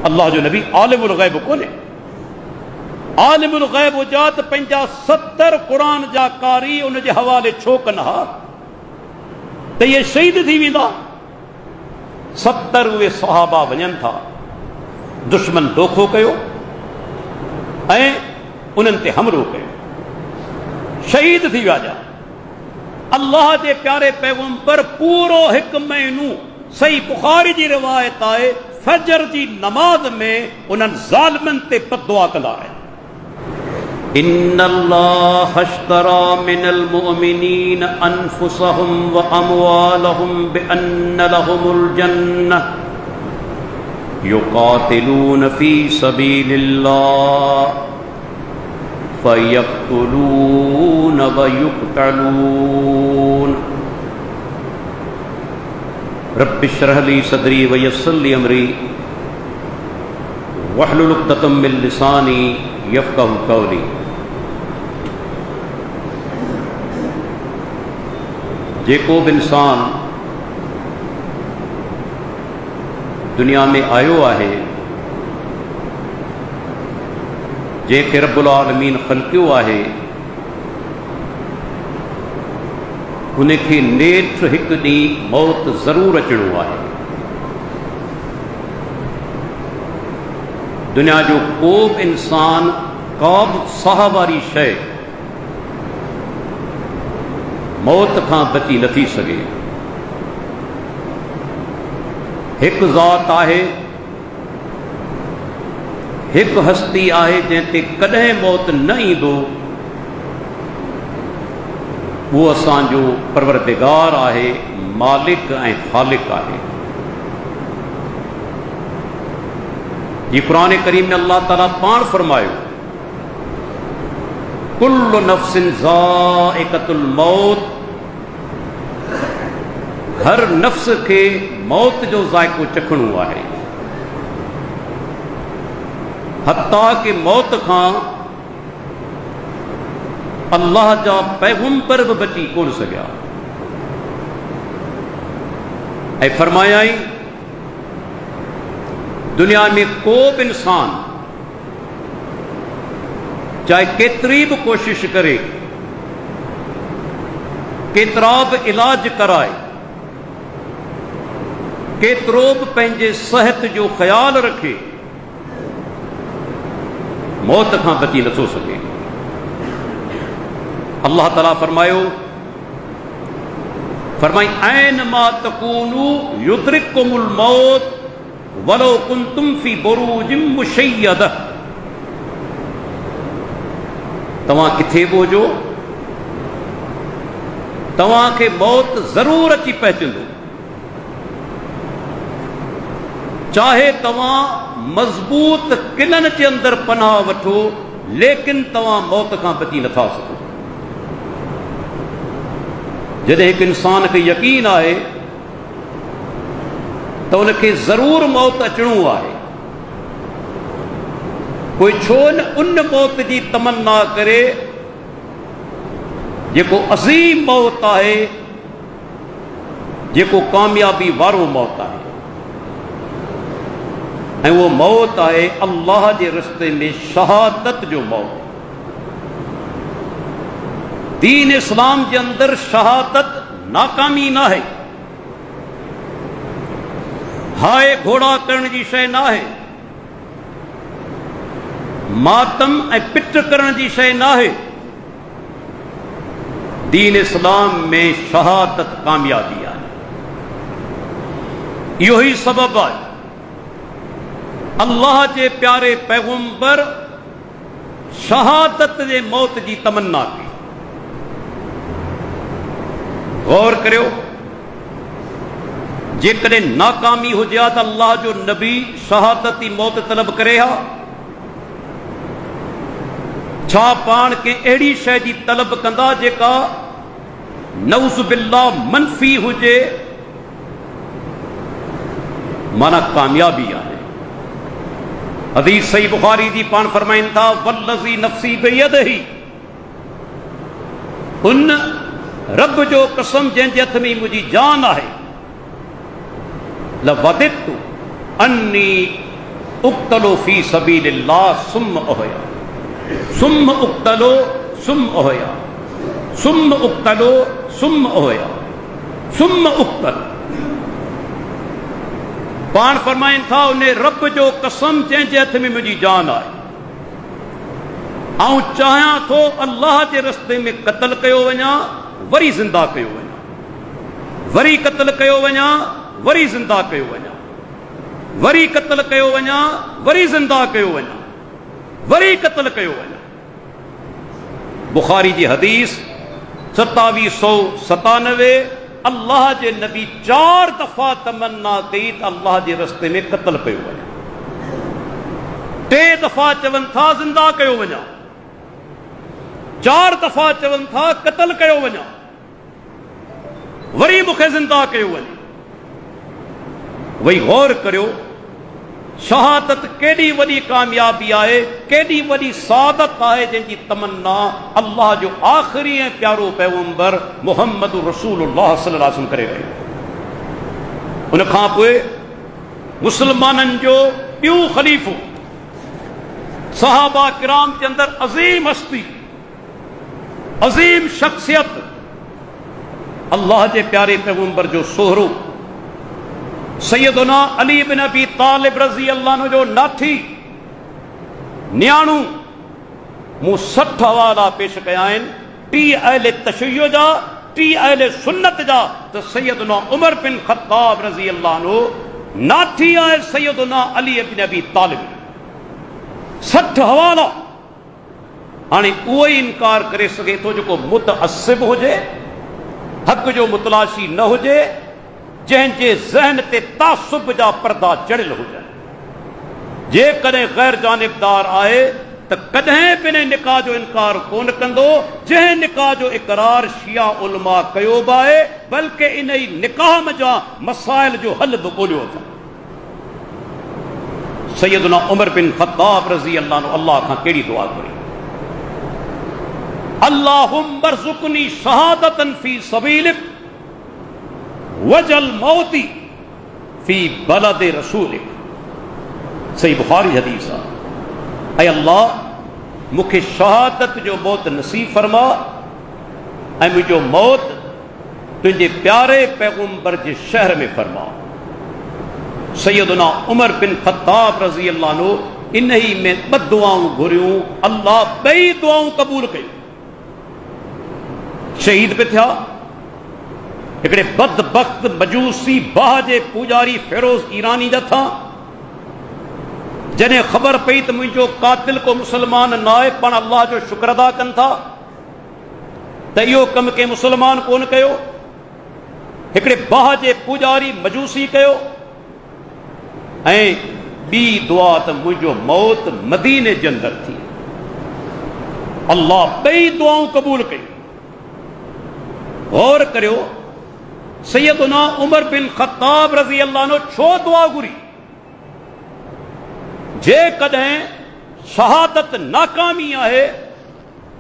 अल्लाह जो नबी आलिमुल गैब कोने। आलिमुल गैब हुजा त पंहिंजा 70 कुरान जा कारी उन जे हवाले छो कनि हा त इहे शहीद थी वेंदा। 70 उहे सहाबा वञनि था, दुश्मन दोखो कयो ऐं उन्हनि ते हमलो कयो, शहीद थी विया। जा अल्लाह जे प्यारे पैगंबर पूरो 1 महीनो, सही बुखारी जी रिवायत आहे, फजर जी नमाज में उन्हनि ज़ालिमनि ते बददुआ कंदा आहिनि। इन्नल्लाह अश्तरा मिनल मुअमिनीन अनफुसहुम व अमवालहुम बिअन्न लहुमुल जन्नह युकातिलून फी सबीलिल्लाह फयक्तुलून व युक्तलून। रब्बि इश्रह ली सदरी व यस्सिर ली अमरी वहलुल उक़दतम मिन लिसानी यफ़क़हू क़ौली। जेको बि इंसान दुनिया में आयो आहे, जंहिंखे रब्बुल आलमीन ख़ल्क़ियो आहे, उनखे नेठ हिकु ॾींहुं मौत ज़रूरु अचणो आहे। दुनिया जो को बि इंसान का बि साह वारी शइ मौत खां बची नथी सघे। हिकु ज़ात आहे, हिकु हस्ती आहे जंहिं ते कॾहिं मौत न ईंदो, वो असांजो परवरदिगार आहे, मालिक ऐं ख़ालिक आहे। ये कुरान करीम में अल्लाह ताला पाण फरमायो, कुल्लु नफ्सिन ज़ाइक़तुल मौत, हर नफ्स के मौत जो ज़ाइक़ो चखणो आहे। हत्ता कि मौत खां अल्लाह जा पैगंबर भी बची कोन सघिया। ऐं फरमायाई, दुनिया में को बि इंसान चाहे केतरी भी कोशिश करे, केतरा भी इलाज कराए, केतरो भी पंहिंजे सेहत जो ख्याल रखे, मौत खां बची नथो सघे। अल्लाह ताला फरमायो, फरमाई ऐन मा तकूनू युद्रिकुमुल मौत वलो कुंतुम फी बुरूजिम मुशय्यदा। तव्हां किथे बि हुजो, तव्हांखे मौत ज़रूर अची पहुचंदो, चाहे तव्हां मज़बूत किलनि जे अंदरि पनाह वठो, लेकिन तव्हां मौत खां बची नथा सघो। जॾहिं हिकु इंसान खे यकीन आहे त उनखे ज़रूर मौत अचणो आहे, कोई छो न उन मौत जी तमन्ना करे जेको अज़ीम मौत आहे, जेको कामयाबी वारो मौत आहे। ऐं उहो मौत आहे अल्लाह जे रस्ते में शहादत जो मौत। दीन इस्लाम जे अंदरि शहादत नाकामी न आहे, हाय घोड़ा करण जी शइ न आहे, मातम ऐं पिट करण जी शइ न आहे। दीन इस्लाम में शहादत कामयाबी आहे। इहो ई सबब आहे अल्लाह जे प्यारे पैगंबर शहादत जे मौत जी तमन्ना कई। गौर करियो, जेकॾहिं नाकामी हुजे हा त अल्लाह जो नबी शहादत जी मौत तलब करे हा? छा पाण कंहिं अहिड़ी शइ जी तलब कंदा जेका नऊज़ बिल्लाह मनफी हुजे? माना कामयाबी आहे। हदीस सही बुखारी जी पाण फरमाइनि था, वल्लज़ी नफ़्सी बियदिही, उन रब जो कसम जंहिंजे हथ में मुंहिंजी जान आहे, लवदितु अन्नी उक्तलो फी सबीलिल्लाह सुम्म ओहया, सुम्म उक्तलो सुम्म ओहया, सुम्म उक्तलो सुम्म ओहया, सुम्म उक्तल। पाण फरमाइन था उन्हें रब जो कसम जंहिंजे हथ में मुंहिंजी जान आहे, आऊं चाहियां थो अल्लाह जे रस्ते में क़त्ल कयो वञा, वरी ज़िंदा कयो वञा, वरी क़त्ल कयो वञा, वरी ज़िंदा कयो वञा, वरी क़त्ल कयो वञा, वरी ज़िंदा कयो वञा, वरी क़त्ल कयो वञा। बुखारी जी हदीस 2797। अल्लाह जे नबी 4 दफ़ा तमन्ना कई त अल्लाह जे रस्ते में क़त्ल कयो वञा, 3 दफ़ा चवनि था ज़िंदा कयो वञा, 4 दफ़ा चवनि था क़त्ल कयो वञा, वरी मूंखे ज़िंदा कयो वञे। वही गौर करियो, शहादत केॾी वॾी कामयाबी आहे, केॾी वॾी सादत आहे जंहिंजी तमन्ना अल्लाह जो आख़िरी ऐं प्यारो पैगंबर मुहम्मद रसूलुल्लाह सल्लल्लाहु अलैहि वसल्लम करे रहियो। उन खां पोइ मुस्लमाननि जो ॿियो ख़लीफ़ो, सहाबा किराम के अंदर अज़ीम हस्ती, अज़ीम शख्सियत, अल्लाह जे प्यारे पैगंबर जो सोहरो सैयदना अली बिन अबी तालिब रज़ी अल्लाह अन्हु जो नाठी न्याणू। मूं 60 हवाला पेश कया आहिनि, 30 अहले तशय्यो जा, 30 अहले सुन्नत जा। त सैयदना उमर बिन ख़त्ताब रज़ी अल्लाह अन्हु नाठी आहे सैयदना अली बिन अबी तालिब। 60 हवाला। हाणे उहो ई इनकार करे सघे थो जेको मुतअस्सिब हुजे, हक़ जो मुतलाशी न हुजे, जंहिंजे ज़हन ते तासुब जा पर्दा चढ़ियल हुजनि। जेकॾहिं गैर जानिबदार आहे त कॾहिं बि इन निकाह जो इनकार कोन कंदो, जंहिं निकाह जो इक़रार शिया उलमा कयो बि आहे, बल्कि इन ई निकाह जा मसाइल जो हल बि ॻोल्हियो अथनि। सैयदना उमर बिन ख़त्ताब रज़ी अल्लाह अन्हु अल्लाह खां कहिड़ी दुआ करी, अल्लाहुम्मा अर्ज़ुक़नी शहादतन फी सबीलिक वजल मौती फी बलदे रसूलिक। सही बुखारी हदीस आहे। ऐं अल्लाह मूंखे शहादत जो मौत नसीब फरमा ऐं मुंहिंजो मौत तुंहिंजे प्यारे पैगंबर जे शहर में फरमा। सैयदना उमर बिन ख़त्ताब रज़ी अल्लाह अन्हु इन ही में 2 दुआऊं घुरियूं, अल्लाह 2 दुआऊं क़बूल कयूं, शहीद बि थिया। हिकिड़े बदबख्त मजूसी बाह जे पूजारी फिरोज ईरानी जा था। जॾहिं ख़बर पई त मुंहिंजो कातिल को मुसलमान न आहे, पाण अल्लाह जो शुक्र अदा कनि था त इहो कमु कंहिं मुसलमान कोन कयो, हिकिड़े बाह जे पूजारी मजूसी कयो। ऐं ॿी दुआ त मुंहिंजो मौत मदीने जे अंदरि थी। अल्लाह 2 दुआऊं क़बूल कयूं। गौर करियो, सैयदना उमर बिन ख़त्ताब रज़ी अल्लाह अन्हु छो दुआ घुरी? जेकॾहिं शहादत नाकामी आहे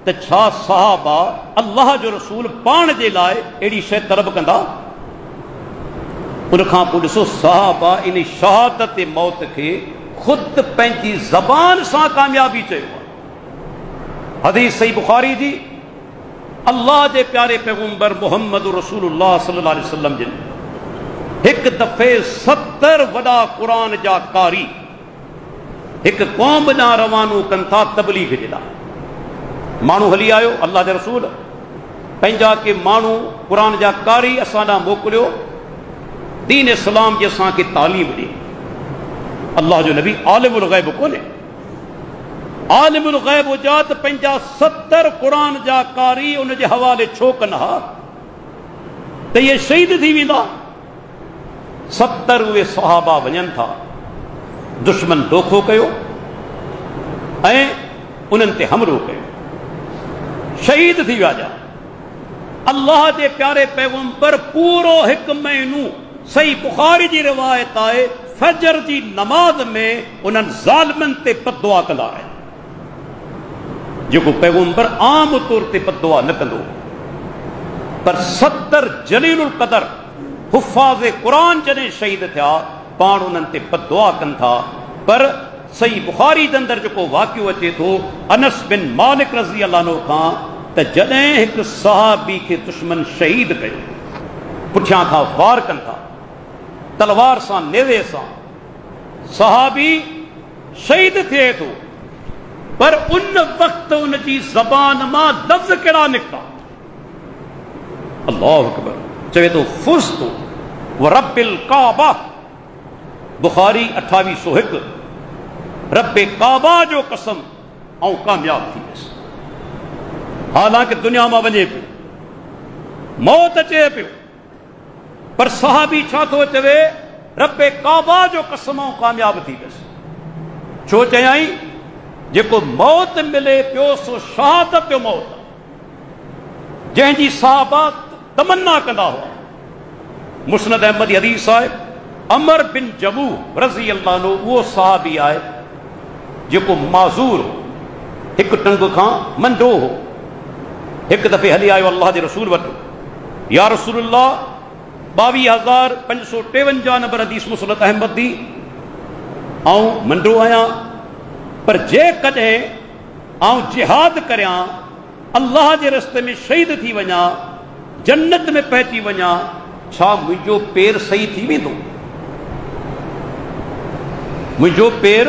त छा सहाबा अल्लाह जो रसूल पाण जे लाइ अहिड़ी शइ तलब कंदा? उन खां पोइ ॾिसो, सहाबा इन शहादत मौत खे ख़ुदि पंहिंजी ज़बान सां कामयाबी चयो आहे। हदीस सही बुखारी जी, अल्लाह जे प्यारे पैगंबर मुहम्मद रसूलुल्लाह सल्लल्लाहु अलैहि वसल्लम जिन हिकु दफ़े 70 वॾा क़ुरान जा कारी हिकु क़ौम ॾांहुं रवानो कनि था तबलीग जे लाइ। माण्हू हली आयो, अल्लाह जे रसूल पंहिंजा के माण्हू क़ुरान जा कारी असां ॾांहुं मोकिलियो, दीन इस्लाम जी असांखे तालीम ॾे। अल्लाह जो नबी आलिमुल ग़ैब कोन्हे। आलिमुल ग़ैब हुजा त पंहिंजा 70 क़ुरान जा कारी उन जे हवाले छो कनि हा त इहे शहीद थी वेंदा। 70 उहे सहाबा वञनि था, दुश्मन धोखो कयो ऐं उन्हनि ते हमलो कयो, शहीद थी विया। जा अल्लाह जे प्यारे पैगंबर पूरो 1 महीनो, सही बुखारी जी रिवायत आहे, फजर जी नमाज में उन्हनि ज़ालिमनि ते बददुआ कंदा आहिनि, जेको पैगंबर आम तौर ते बददुआ न कंदो। पर 70 जलीलुल क़दर हुफ़ाज़ क़ुरान जॾहिं शहीद थिया, पाण उन्हनि ते बददुआ कनि था। पर सही बुखारी जे अंदरि जेको वाक़ियो अचे थो अनस बिन मालिक रज़ी अल्लाह अन्हु खां त जॾहिं हिकु सहाबी खे दुश्मन शहीद कयो, पुठियां खां वार कनि था तलवार सां नेवे सां, सहाबी शहीद थिए थो, पर उन वक़्तु उन जी ज़बान मां लफ़्ज़ कहिड़ा निकिता? अल्लाहु अकबर। चवे थो फुज़्तु व रब्बिल काबा, बुखारी 2801, रब्बे काबा जो कसम ऐं कामयाब थी वियुसि। हालांकि दुनिया मां वञे पियो, मौत अचे पियो, पर सहाबी छा थो चवे? रब्बे काबा जो कसम ऐं कामयाब थी वियुसि। छो चयाई? जेको मौत मिले पियो सो शहादत जो मौत, जंहिंजी सहाबा तमन्ना कंदा हुआ। मुस्नद अहमद जी हदीस आहे, अमर बिन जमू रज़ी अल्लाह अन्हु उहो सहाबी आहे जेको माज़ूर हो, हिकु टंग खां मंडो हो। हिकु दफ़े हली आयो अल्लाह जे रसूल वटि, या रसूलल्लाह 22,553 नंबर हदीस मुस्नद अहमद दी, ऐं मंडो आहियां, पर जेकॾहिं आउं जिहाद करियां, अल्लाह जे रस्ते में शहीद थी वञा, जन्नत में पहुची वञा, छा मुंहिंजो पेर सही थी वेंदो? मुंहिंजो पेर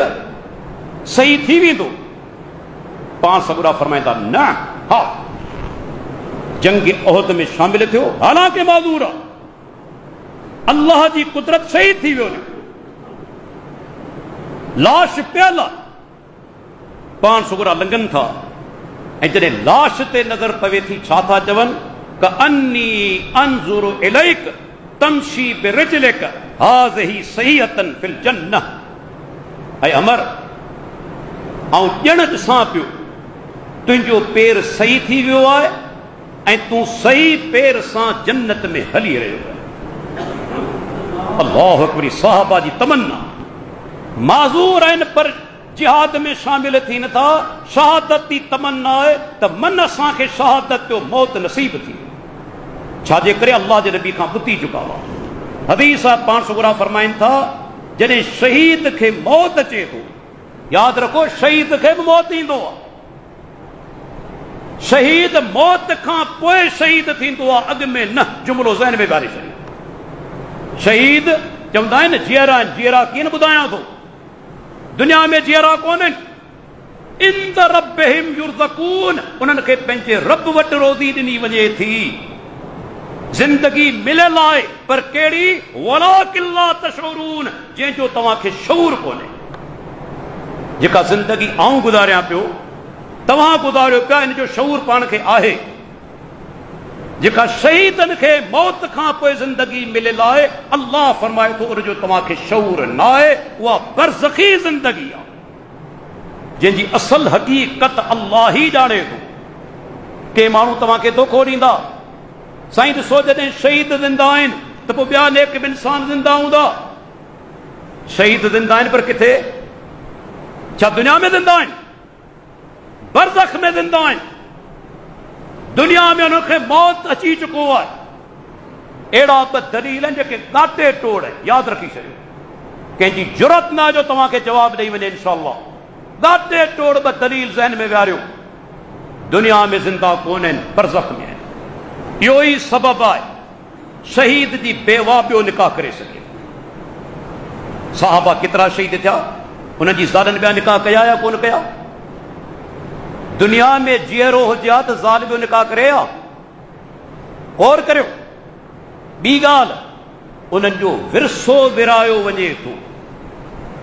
सही थी वेंदो? पांच सगुरा फरमाईंदा न, हा। जंग उहद में शामिल थियो, हालांकि माज़ूर आहे, अल्लाह जी कुदरत शहीद थी वियो, लाश पियल आहे, पांच सगुरा लंघनि था, ऐं जॾहिं लाश ते नज़र पवे थी छा था चवनि? क अन्नी अंज़ुरु इलैक तमशी बिरिजलिक हाज़िही सहीहतन फिल जन्नह। ऐं अमर, ऐं ॼण ॾिसां पियो तुंहिंजो पेर सही थी वियो आहे ऐं तूं सही पेर सां जन्नत में हली रहियो आहे। अल्लाहु अकबर। सहाबा जी तमन्ना माज़ूर आहिनि पर जिहाद में शामिल थी नथा। शहादत जी तमन्ना आहे त मन असांखे शहादत जो मौत नसीब थी, छाजे करे अल्लाह जे नबी खां ॿुधी चुका हुआ। हदीस आहे, पाण सुगरा फरमाइनि था, जॾहिं शहीद खे मौत अचे थो, यादि रखो शहीद खे बि मौत ईंदो आहे, शहीद मौत खां पोइ शहीद थींदो आहे, अॻु में न। जुमिलो ज़हन में ॻाल्हि छॾियो। शहीद चवंदा आहिनि जीअरा आहिनि, जीअरा कीअं ॿुधायां थो, दुनिया में जीअरा कोन्हनि। इंद रब्बिहिम युरज़क़ून, उन्हनि खे पंहिंजे रब वटि रोज़ी ॾिनी वञे थी, ज़िंदगी मिलियल आहे, पर कहिड़ी? वलाकिन ला तशऊरून, जंहिंजो तव्हांखे शऊर कोन्हे। जेका ज़िंदगी आऊं गुज़ारियां पियो, तव्हां गुज़ारियो पिया, इन जो शऊर पाण खे आहे। जेका शहीदनि खे मौत खां पोइ ज़िंदगी मिलियल आहे, अल्लाह फरमाए थो उनजो तव्हांखे शऊर न आहे। उहा बरज़खी ज़िंदगी आहे, जंहिंजी असल हक़ीक़त अल्लाह ई ॼाणे थो। के माण्हू तव्हांखे धोखो ॾींदा। साईं ॾिसो, जॾहिं शहीद ज़िंदा आहिनि त पोइ ॿिया नेक इंसान ज़िंदा हूंदा। शहीद ज़िंदा आहिनि पर किथे? छा दुनिया में ज़िंदा आहिनि? बरज़ख में ज़िंदा आहिनि। दुनिया में उनखे मौत अची चुको आहे। अहिड़ा ॿ दलील आहिनि जेके गाटे टोड़ आहिनि, यादि रखी छॾियो। कंहिंजी जुरत न जो तव्हांखे जवाबु ॾेई वञे इंशाअल्लाह। गाटे टोड़ ॿ दलील ज़हन में विहारियो। दुनिया में ज़िंदा कोन आहिनि, बरज़ख में आहिनि। इहो ई सबबु आहे शहीद जी बेवा ॿियो निकाह करे सघे। साहबा केतिरा शहीद थिया, उन्हनि जी ज़ालनि ॿिया निकाह कया या कोन कया? दुनिया में जीअरो हुजे हा त ज़ाल ॿियो निकाह करे हा? गौर करियो। ॿी ॻाल्हि, उन्हनि जो विरसो विरायो वञे थो,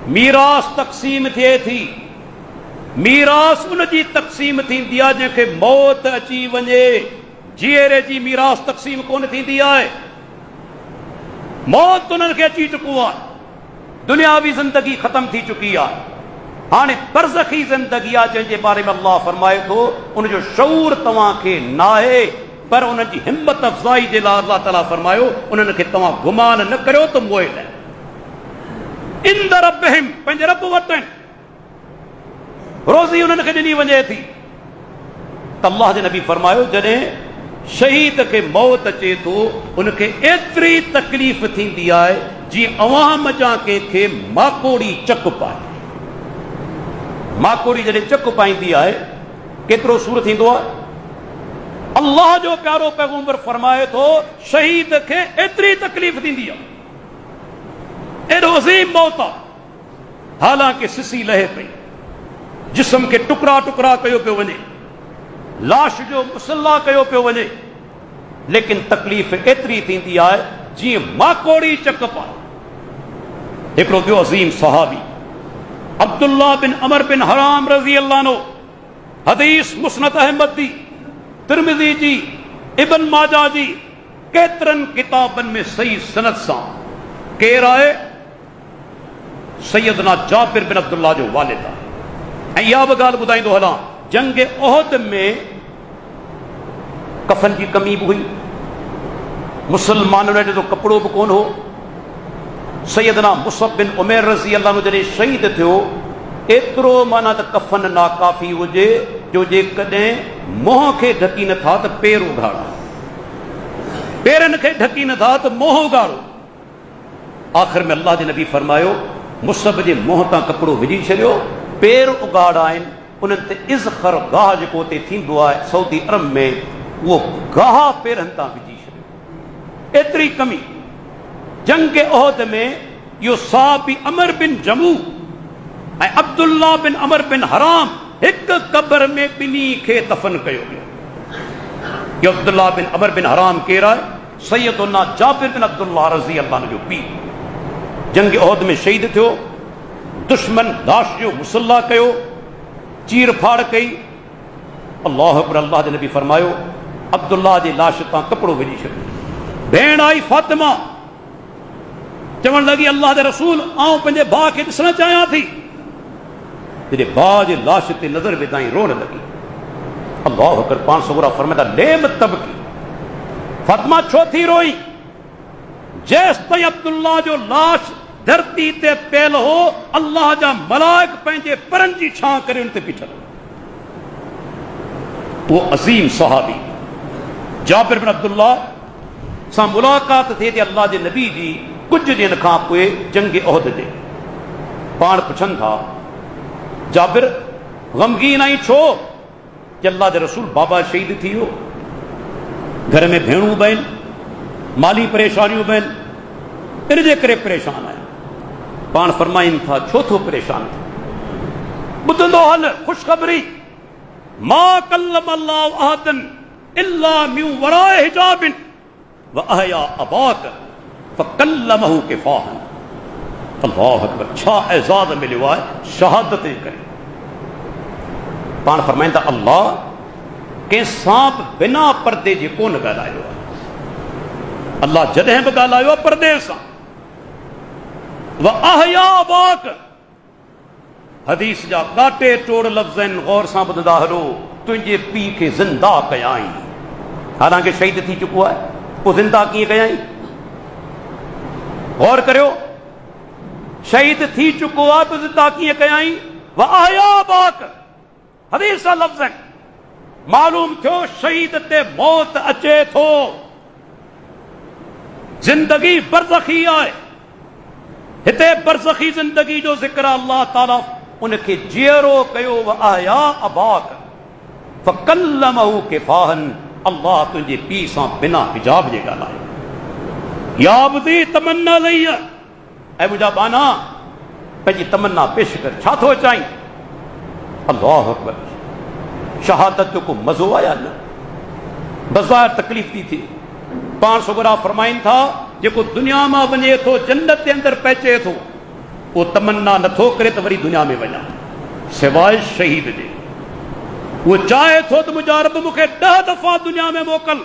मीरास तक़सीम थिए थी। मीरास उनजी तक़सीम थींदी आहे जंहिंखे मौत अची वञे। जीअरे जी मीरास तक़सीम कोन थींदी आहे। मौत उन्हनि खे अची चुको आहे, दुनियावी ज़िंदगी ख़तम थी चुकी आहे। हाणे बरज़खी ज़िंदगी आहे जंहिंजे बारे में अल्लाह फरमाए थो उनजो शऊर तव्हांखे न आहे, पर उन्हनि जी हिम्मत अफ़ज़ाई जे लाइ अल्लाह ताला फरमायो उन्हनि खे तव्हां गुमान न करियो त मोइल आहिनि। इंद रब्बिहिम, पंहिंजे रब वटि आहिनि, रोज़ी उन्हनि खे ॾिनी वञे थी। त अल्लाह जे नबी फरमायो, जॾहिं शहीद खे मौत अचे थो उनखे एतिरी तकलीफ़ थींदी आहे जीअं अवाम जा कंहिंखे माकोड़ी चक पाए। माकोड़ी जॾहिं चक पाईंदी आहे केतिरो सूर थींदो आहे। अल्लाह जो प्यारो पैगंबर फरमाए थो शहीद खे एतिरी तकलीफ़ थींदी आहे, एॾो अज़ीम मौत आहे, हालांकि सिसी लहे पई, जिस्म खे टुकड़ा टुकड़ा कयो पियो वञे, लाश जो मुसल्ला कयो पियो वञे, लेकिन तकलीफ़ एतिरी थींदी आहे जीअं माकोड़ी चक पाए। हिकिड़ो ॿियो अज़ीम सहाबी अब्दुल्ला बिन अमर बिन हराम रज़ी अल्लाह अन्हु, हदीस मुस्नद अहमद जी, तिरमिज़ी जी, इब्न माजा जी, केतिरनि किताबनि में सही सनद सां केरु आहे? सैयदना जाबिर बिन अब्दुल्ला जो वालिद आहे। ऐं इहा बि ॻाल्हि ॿुधाईंदो हलां, जंग उहद में कफन जी कमी बि हुई, मुसलमाननि वटि एॾो कपिड़ो बि कोन हो। सैयदना मुसअब बिन उमैर रज़ी अल्लाह अन्हु जॾहिं शहीद थियो, एतिरो माना त कफन नाकाफ़ी हुजे जो जेकॾहिं मुंहं खे ढकी नथा त पेर उघाड़ो, पेरनि खे ढकी नथा त मुंहं उघाड़ो। आख़िर में अल्लाह जे नबी फरमायो मुसअब जे मुंहं तां कपिड़ो विझी छॾियो, पेर उघाड़ा आहिनि, उन्हनि ते इज़ख़र गाह जेको उते थींदो आहे सऊदी अरब में, उहो गाह पेरनि तां विझी छॾियो। एतिरी कमी। जंग उहद में इहो साहबी अमर बिन जमू ऐं अब्दुल्ला बिन अमर बिन हराम हिक कब्र में ॿिन्ही खे दफ़न कयो वियो। इहो अब्दुल्ला बिन अमर बिन हराम केरु आहे? सैयदना जाबिर बिन अब्दुल्ला रज़ी अल्लाह अन्हु जो पीउ। जंग उहद में शहीद थियो, दुश्मन लाश जो मुसल्ला कयो, चीर फाड़ कई। अल्लाह अकबर। अल्लाह जे नबी फरमायो अब्दुल्ला जी लाश तां कपिड़ो विझी छॾियो। भेण आई फातिमा, चवण लॻी अल्लाह जे रसूल आउं पंहिंजे भाउ खे ॾिसणु चाहियां थी। जॾहिं भाउ जे लाश ते नज़र विधाई रोअण लॻी। अल्लाह अकबर। पाण सगुरा फरमाईंदा लेम तबकी, फातिमा छो थी रोई? जेसि ताईं अब्दुल्ला जो लाश धरती ते पियल हो, अल्लाह जा मलाइक पंहिंजे परनि जी छां करे उन ते बीठल। वो अज़ीम सहाबी जाबिर बिन अब्दुल्ला सां मुलाक़ात थिए थी अल्लाह जे नबी जी कुछ ॾींहंनि खां पोइ जंग उहद ते। पाण पुछनि था जाबिर ग़मगीन आई छो? कि अल्लाह जे रसूल बाबा शहीद थी वियो, घर में भेणूं बि आहिनि, माली परेशानियूं बि आहिनि, इन जे करे परेशान आहियां। पाण फरमाइनि था छो थो परेशान थियो? ॿुधंदो हल ख़ुशख़बरी, मा कल्लम अल्लाहु अहदन इल्ला मिन वराए हिजाबिन व अहया अबाक फकल्लमहु किफाहन। अल्लाह अकबर। छा एज़ाज़ मिलियो आहे शहादत जे करे। पाण फरमाईंदा अल्लाह कंहिं सां बि बिना पर्दे जे कोन ॻाल्हायो आहे। अल्लाह जॾहिं बि ॻाल्हायो आहे पर्दे सां। व अहया अबाक, हदीस जा ॻाटे टोड़ लफ़्ज़ आहिनि, गौर सां ॿुधंदा हलो। तुंहिंजे पीउ खे ज़िंदा कयाई, हालांकि शहीद थी चुको आहे, पोइ ज़िंदा कीअं कयाई? गौर करियो, शहीद थी चुको आहे पोइ ज़िंदा कीअं कयाई? व अहया अबाक, हदीस जा लफ़्ज़ आहिनि। मालूम थियो शहीद ते मौत अचे थो, ज़िंदगी बरज़खी आहे। हिते बरज़खी ज़िंदगी जो ज़िक्र अल्लाह ताला उनखे जीअरो कयो। व अहया अबाक फकल्लमहु किफाहन, अल्लाह तुंहिंजे पीउ सां बिना हिजाब जे ॻाल्हायो। या अब्दी तमन्ना लई, ऐं मुंहिंजा बाना पंहिंजी तमन्ना पेश कर, छा थो चाहीं? अल्लाह अकबर। शहादत जो को मज़ो आया न, बज़ाहिर तकलीफ़ थी थिए। पाण सुगरा फरमाइनि था जेको दुनिया मां वञे थो जन्नत जे अंदरि पहुचे थो, उहो तमन्ना नथो करे त वरी दुनिया में वञा, सिवाय शहीद जे। उहो चाहे थो त मुंहिंजा रब मूंखे 10 दफ़ा दुनिया में मोकल,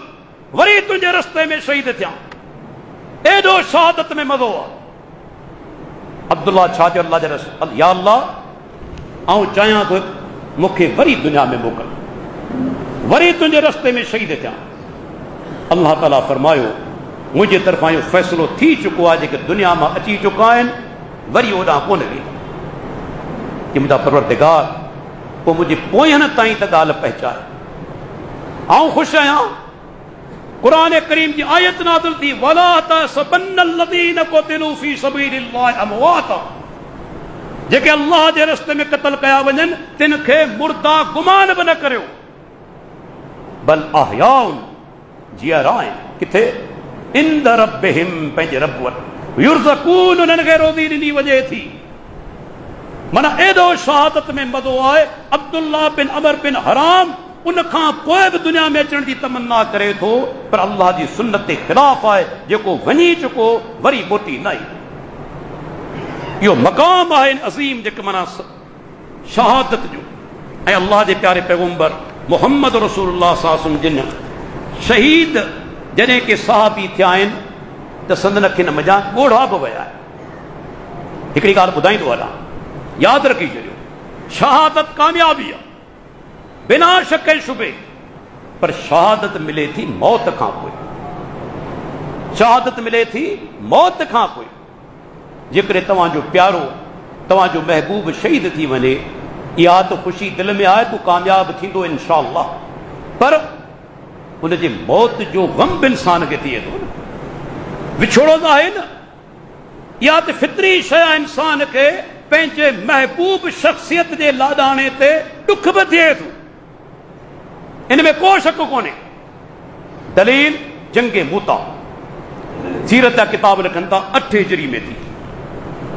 वरी तुंहिंजे रस्ते में शहीद थियां। एॾो शहादत में मज़ो आहे। अब्दुल्ला छा चयो अल्लाह जे रसूल? या अल्लाह, आउं चाहियां थो मूंखे वरी दुनिया में मोकल, वरी तुंहिंजे रस्ते में शहीद थियां। अल्लाह ताला फरमायो मुंहिंजे तरफ़ां इहो फ़ैसिलो थी चुको आहे, जेके दुनिया मां अची चुका आहिनि वरी ओॾां कोन वेंदा। कि मुंहिंजा परवरदिगार पोइ मुंहिंजे पोयनि ताईं त ॻाल्हि पहुचाए। आउं ख़ुशि आहियां। क़ुरान करीम जी आयत नाज़िल थी, वला तहसबन्नल लज़ीना क़ुतिलू फ़ी सबीलिल्लाहि अमवाता, जेके अल्लाह जे रस्ते में कत्ल कया वञनि तिन खे मुर्दा गुमान बि न करियो, बल अहयाउन जियर आहिनि किथे इंद रब्बिहिम पंहिंजे रब वटि युरज़क़ून उन्हनि खे रोज़ी ॾिनी वञे थी। माना एॾो शहादत में मज़ो आहे। अब्दुल्ला बिन अमर बिन हराम उन खां पोइ बि दुनिया में अचण जी तमन्ना करे थो, पर अल्लाह जी सुन्नत जे ख़िलाफ़ आहे। जेको वञी चुको वरी मोटी न आई। इहो मक़ाम आहे अज़ीम जेके माना शहादत जो। ऐं अल्लाह जे प्यारे पैगम्बर मोहम्मद रसूलुल्लाह सल्लल्लाहु अलैहि वसल्लम जिन शहीद जॾहिं के सहाबी थिया आहिनि त संदन खे न मज़ा ॻोढ़ा बि विया आहिनि। हिकिड़ी ॻाल्हि ॿुधाईंदो हलां, यादि रखी छॾियो, शहादत कामयाबी आहे बिना शक ऐं शुबे, पर शहादत मिले थी मौत खां पोइ। शहादत मिले थी मौत खां पोइ। जेकॾहिं तव्हांजो प्यारो तव्हांजो महबूब शहीद थी वञे, इहा त ख़ुशी दिलि में आहे, तूं कामयाबु थींदो इंशाअल्लाह, पर उनजे मौत जो ग़म बि इंसान खे थिए थो न। विछोड़ो त आहे न, इहा त फितरी शइ आहे। इंसान खे पंहिंजे महबूब शख़्सियत जे लाॾाणे ते ॾुख बि थिए थो, इन में को शक कोन्हे। दलील जंगे मूता, सीरत जा किताब लिखनि था 8 हिजरी में थी।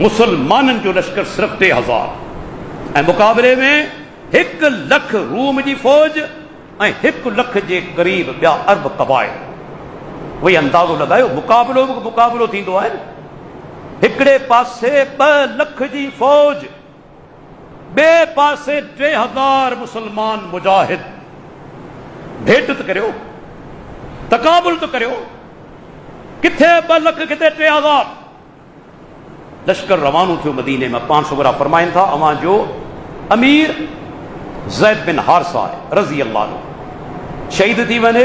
मुसलमाननि जो लश्कर सिर्फ़ 3000 ऐं मुक़ाबले में 1 लख रूम जी फ़ौज ऐं 1 लख जे क़रीब ॿिया अरब क़बाइल। वही अंदाज़ो लॻायो, मुक़ाबलो बि मुक़ाबलो थींदो आहे न। हिकिड़े पासे 2 लख जी फ़ौज, ॿिए पासे 3000 मुसलमान मुजाहिद। भेट त करियो, तक़ाबुल त करियो, किथे 2 लख किथे 3000। लश्कर रवानो थियो मदीने में। पाण सुगरा फरमाइनि था, अवां जो अमीर ज़ैद बिन हारिसा रज़ी अल्लाह अन्हु शहीद थी वञे,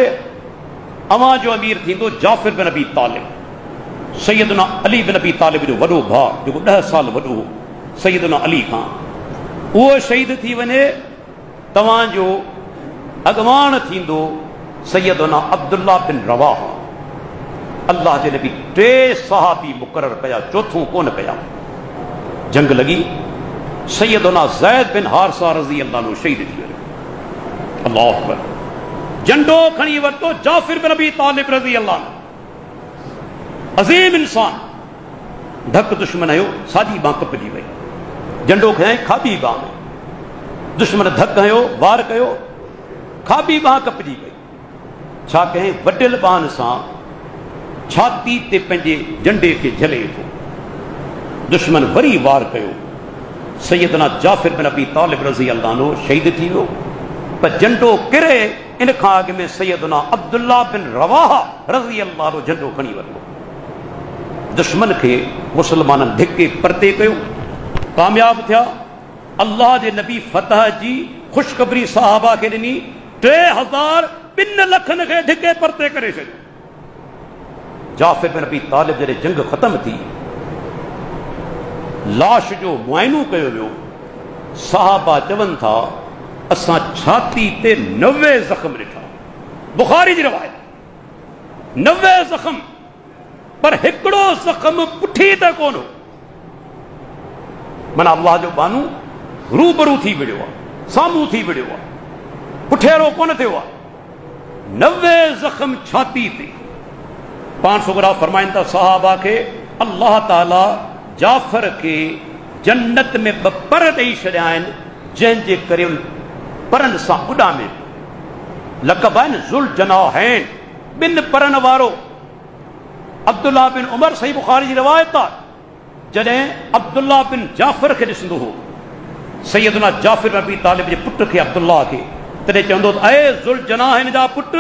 अवां जो अमीर थींदो जाफ़िर बिन अबी तालिब, सैयदना अली बिन अबी तालिब जो वॾो भाउ जेको 10 साल वॾो हो सैयदना अली खां। उहो शहीद थी वञे, तव्हांजो अॻवान थींदो सैयदना अब्दुल्ला बिन रवाहा। अल्लाह जे नबी 3 सहाबी मुक़रर कया, चौथों कोन कया। जंग लगी, सैयदना ज़ैद बिन हारिसा रज़ी अल्लाह अन्हु शहीद थी वियो। अल्लाहु अकबर। झंडो खणी वरितो जाफ़िर बिन अबी तालिब रज़ी अल्लाह अन्हु, अज़ीम इंसान। धक दुश्मन जो साॼी बांह कपजी वई, झंडो खयाई खाॿी बांह में, दुश्मन धक हयो, वार कयो, खाॿी बांह कपजी वई। छा कयईं? वडियल बांह सां छाती ते पंहिंजे झंडे खे झले थो। दुश्मन वरी वार कयो, सैयदना जाफ़िर बिन अबी तालिब रज़ी अल्लाह अन्हु शहीद थी वियो। पर झंडो किरे, इन खां अॻु में सैयदना अब्दुल्ला बिन रवाहा रज़ी अल्लाह अन्हु झंडो खणी वरितो। दुश्मन खे मुसलमाननि धिके परते कयो, कामयाब थिया। अल्लाह जे नबी फतह जी ख़ुशख़बरी सहाबा खे ॾिनी। 3000 2 लखनि खे धिके परते करे छॾियो। जाफ़िर बिन अबी तालिब जॾहिं जंग ख़तम थी, लाश जो मुआइनो कयो वियो। सहाबा चवनि था, असां छाती ते 90 ज़ख़्म ॾिठा। बुखारी जी रवायत, 90 ज़ख़्म, पर हिकिड़ो ज़ख़्म पुठी त कोन हो। माना अल्लाह जो बानू रूबरू थी विड़ियो आहे, साम्हूं थी विड़ियो आहे, पुठियारो कोन थियो आहे। 90 ज़ख़्म छाती ते। पाण सुगरा फरमाइनि था सहाबा खे, अल्लाह ताला जाफ़र खे जन्नत में 2 पर ॾेई छॾिया आहिनि, जंहिंजे करे परनि सां उॾामे। लक़ब आहिनि ज़ुल जनाहैन, 2 परनि वारो। अब्दुल्ला बिन उमर, सही बुखारी जी रवायत आहे, जॾहिं अब्दुल्ला बिन जाफ़र खे ॾिसंदो हो, सैयदना जाफ़िर बिन अबी तालिब जे पुट खे अब्दुल्ला खे, तॾहिं चवंदो त ऐ ज़ुल जनाहैन जा पुट,